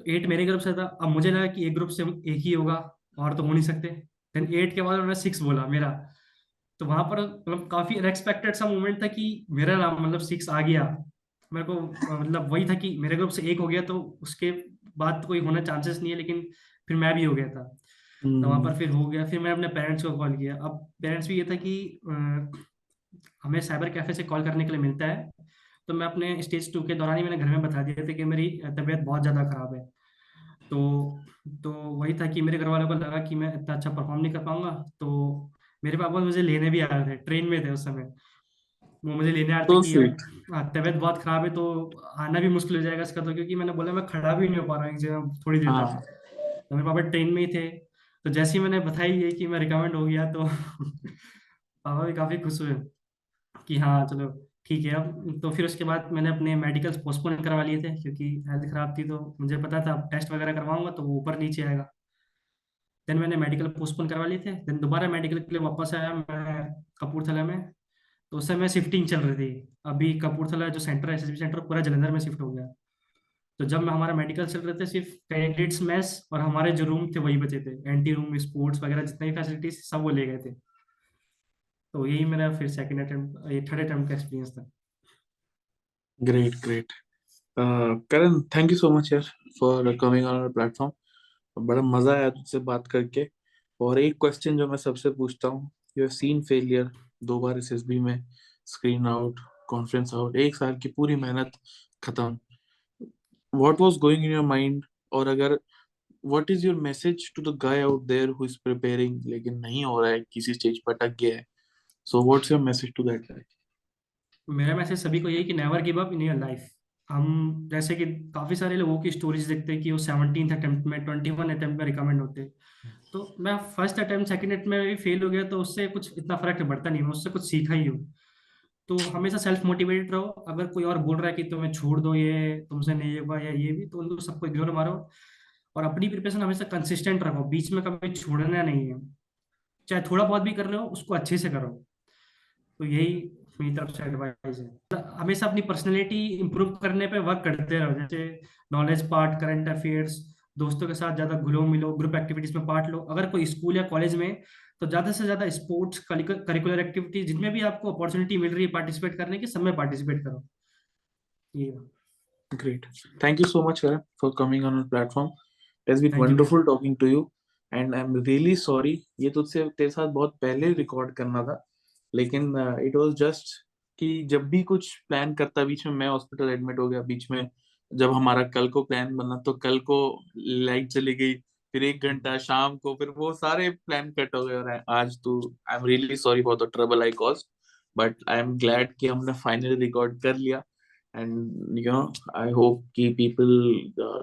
Speaker 2: तो 8 मेरे ग्रुप से था, अब मुझे लगा कि एक ग्रुप से एक ही होगा, और तो हो नहीं सकते। देन 8 के बाद उन्होंने 6 बोला मेरा, तो वहां पर मतलब काफी अनएक्सपेक्टेड सा मोमेंट था कि मेरा नाम मतलब 6 आ गया मेरे को। मतलब वही था कि मेरे ग्रुप से एक हो गया, तो उसके बाद तो कोई होना चांसेस नहीं है, लेकिन फिर मैं भी हो गया था। तो वहां
Speaker 1: हम्म.
Speaker 2: पर फिर हो गया, फिर मैंने अपने पेरेंट्स को कॉल किया। अब पेरेंट्स भी ये था कि हमें साइबर कैफे से कॉल करने के लिए मिलता है, तो मैं अपने स्टेज 2 के दौरान ही मैंने घर में बता दिया था कि मेरी तबीयत बहुत ज़्यादा खराब है। तो तो वही था कि मेरे घर वालों को लगा कि मैं इतना अच्छा परफॉर्म नहीं कर पाऊंगा, तो मेरे पापा मुझे लेने भी आ रहे थे, ट्रेन में थे उस समय, वो मुझे लेने आ रहे थे
Speaker 1: तो
Speaker 2: कि अब
Speaker 1: स्वीट.
Speaker 2: तबीयत बहुत खराब है, तो आना भी मुश्किल हो जाएगा इसका, तो क्योंकि मैंने बोला मैं खड़ा भी नहीं हो पा रहा हूँ एक जगह थोड़ी देर तक।
Speaker 1: हाँ.
Speaker 2: तो मेरे पापा ट्रेन में ही थे, तो जैसे ही मैंने बताई ये कि मैं रिकमेंड हो गया, तो पापा भी काफ़ी खुश हुए कि हाँ चलो ठीक है। अब तो फिर उसके बाद मैंने अपने मेडिकल्स पोस्टपोन करवा लिए थे क्योंकि हेल्थ ख़राब थी, तो मुझे पता था टेस्ट वगैरह करवाऊंगा तो वो ऊपर नीचे आएगा। देन मैंने मेडिकल पोस्टपोन करवा लिए थे। देन दोबारा मेडिकल के लिए वापस आया मैं कपूरथला में। तो उस समय शिफ्टिंग चल रही थी। अभी कपूरथला जो सेंटर है, एसएसबी सेंटर, पूरा जलंधर में शिफ्ट हो गया। तो जब मैं हमारा मेडिकल चल रहे थे, सिर्फ कैंडिडेट्स मेस और हमारे जो रूम थे वही बचे थे। एंटी रूम, स्पोर्ट्स वगैरह जितनी भी फैसिलिटीज सब वो ले गए थे। तो यही मेरा फिर सेकंड अटेम्प्ट, ये थर्ड अटेम्प्ट का एक्सपीरियंस था।
Speaker 1: Great great. Karan, thank you so much यार for coming on our platform. बड़ा मजा आया तुझसे बात करके। और एक क्वेश्चन जो मैं सबसे पूछता हूँ, यू हैव सीन फेलियर, 2 बार एसएसबी में स्क्रीन आउट, कॉन्फ्रेंस आउट, 1 साल की पूरी मेहनत खत्म। What was going in your mind? और अगर what is your message to the guy out there who is preparing लेकिन नहीं हो रहा है, किसी स्टेज पर अटक गया है, so what's your message to that guy?
Speaker 2: मेरा मैसेज सभी को यही कि never give up in your life. हम जैसे कि काफ़ी सारे लोगों की स्टोरीज देखते हैं कि वो 17th अटेम्प्ट में, 21 अटेम्प्ट में रिकमेंड होते हैं। तो मैं फर्स्ट अटेम्प्ट सेकंड अटेम्प्ट में भी फेल हो गया, तो उससे कुछ इतना फर्क पड़ता नहीं, मैं उससे कुछ सीखा ही हूँ। तो हमेशा सेल्फ मोटिवेटेड रहो। अगर कोई और बोल रहा है कि तुम्हें छोड़ दो, ये तुमसे नहीं होगा या ये भी, तो उन सबको इग्नोर मारो। और अपनी प्रिपरेशन हमेशा कंसिस्टेंट रखो, बीच में कभी छोड़ना नहीं है। चाहे थोड़ा बहुत भी कर रहे हो उसको अच्छे से करो। तो यही मेरी तरफ से एडवाइस है। हमेशा अपनी पर्सनैलिटी इंप्रूव करने पे वर्क करते रहो, जैसे नॉलेज पार्ट, करंट अफेयर्स, दोस्तों के साथ ज़्यादा घुलो मिलो, ग्रुप एक्टिविटीज में पार्ट लो। अगर कोई स्कूल या कॉलेज में, तो ज़्यादा से ज़्यादा स्पोर्ट्स, करिकुलर एक्टिविटीज जिनमें भी आपको अपॉर्चुनिटी मिल रही है पार्टिसिपेट करने की, सब में पार्टिसिपेट करो। ये।
Speaker 1: Great. Thank you so much, Karan, for coming on our platform. It's been
Speaker 2: thank you भैया।
Speaker 1: wonderful talking to you. And I'm really sorry, ये तुझसे तेरे साथ बहुत पहले रिकॉर्ड करना था, लेकिन इट वाज जस्ट कि जब भी कुछ प्लान करता, बीच में मैं हॉस्पिटल एडमिट हो गया, बीच में जब हमारा कल को प्लान बना तो कल को लाइट चली गई, फिर 1 घंटा शाम को, फिर वो सारे प्लान कट हो गए। और आज तो I am really sorry for the trouble I cause, but I am glad कि हमने फाइनली रिकॉर्ड कर लिया। And I hope ki people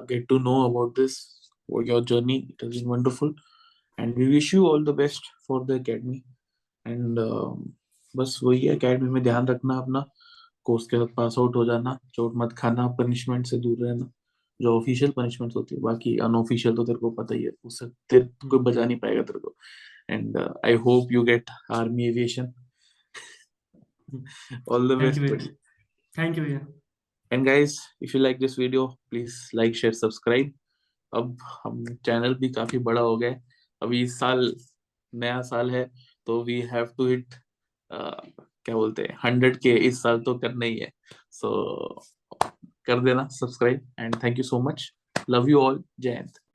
Speaker 1: get to know about this or your journey. It has been wonderful, and we wish you all the best for the academy. And बस वही है, academy में ध्यान रखना अपना, course के साथ पास आउट हो जाना, चोट मत खाना, पनिशमेंट से दूर रहना, जो ऑफिशियल पनिशमेंट होती है। बाकी अनऑफिशियल तो तेरे को पता ही है, उससे तेरे कोई बचा नहीं पाएगा तेरे को। And I hope you get army aviation. All the
Speaker 2: thank you
Speaker 1: best
Speaker 2: भैया।
Speaker 1: buddy.
Speaker 2: थैंक यू भैया।
Speaker 1: And guys, if you like this video, please like, share, subscribe. अब हम चैनल भी काफी बड़ा हो गया है। अभी इस साल नया साल है, तो वी हैव टू हिट, क्या बोलते हैं, 100K इस साल तो करना ही है। सो कर देना subscribe, and thank you so much. Love you all. जय हिंद।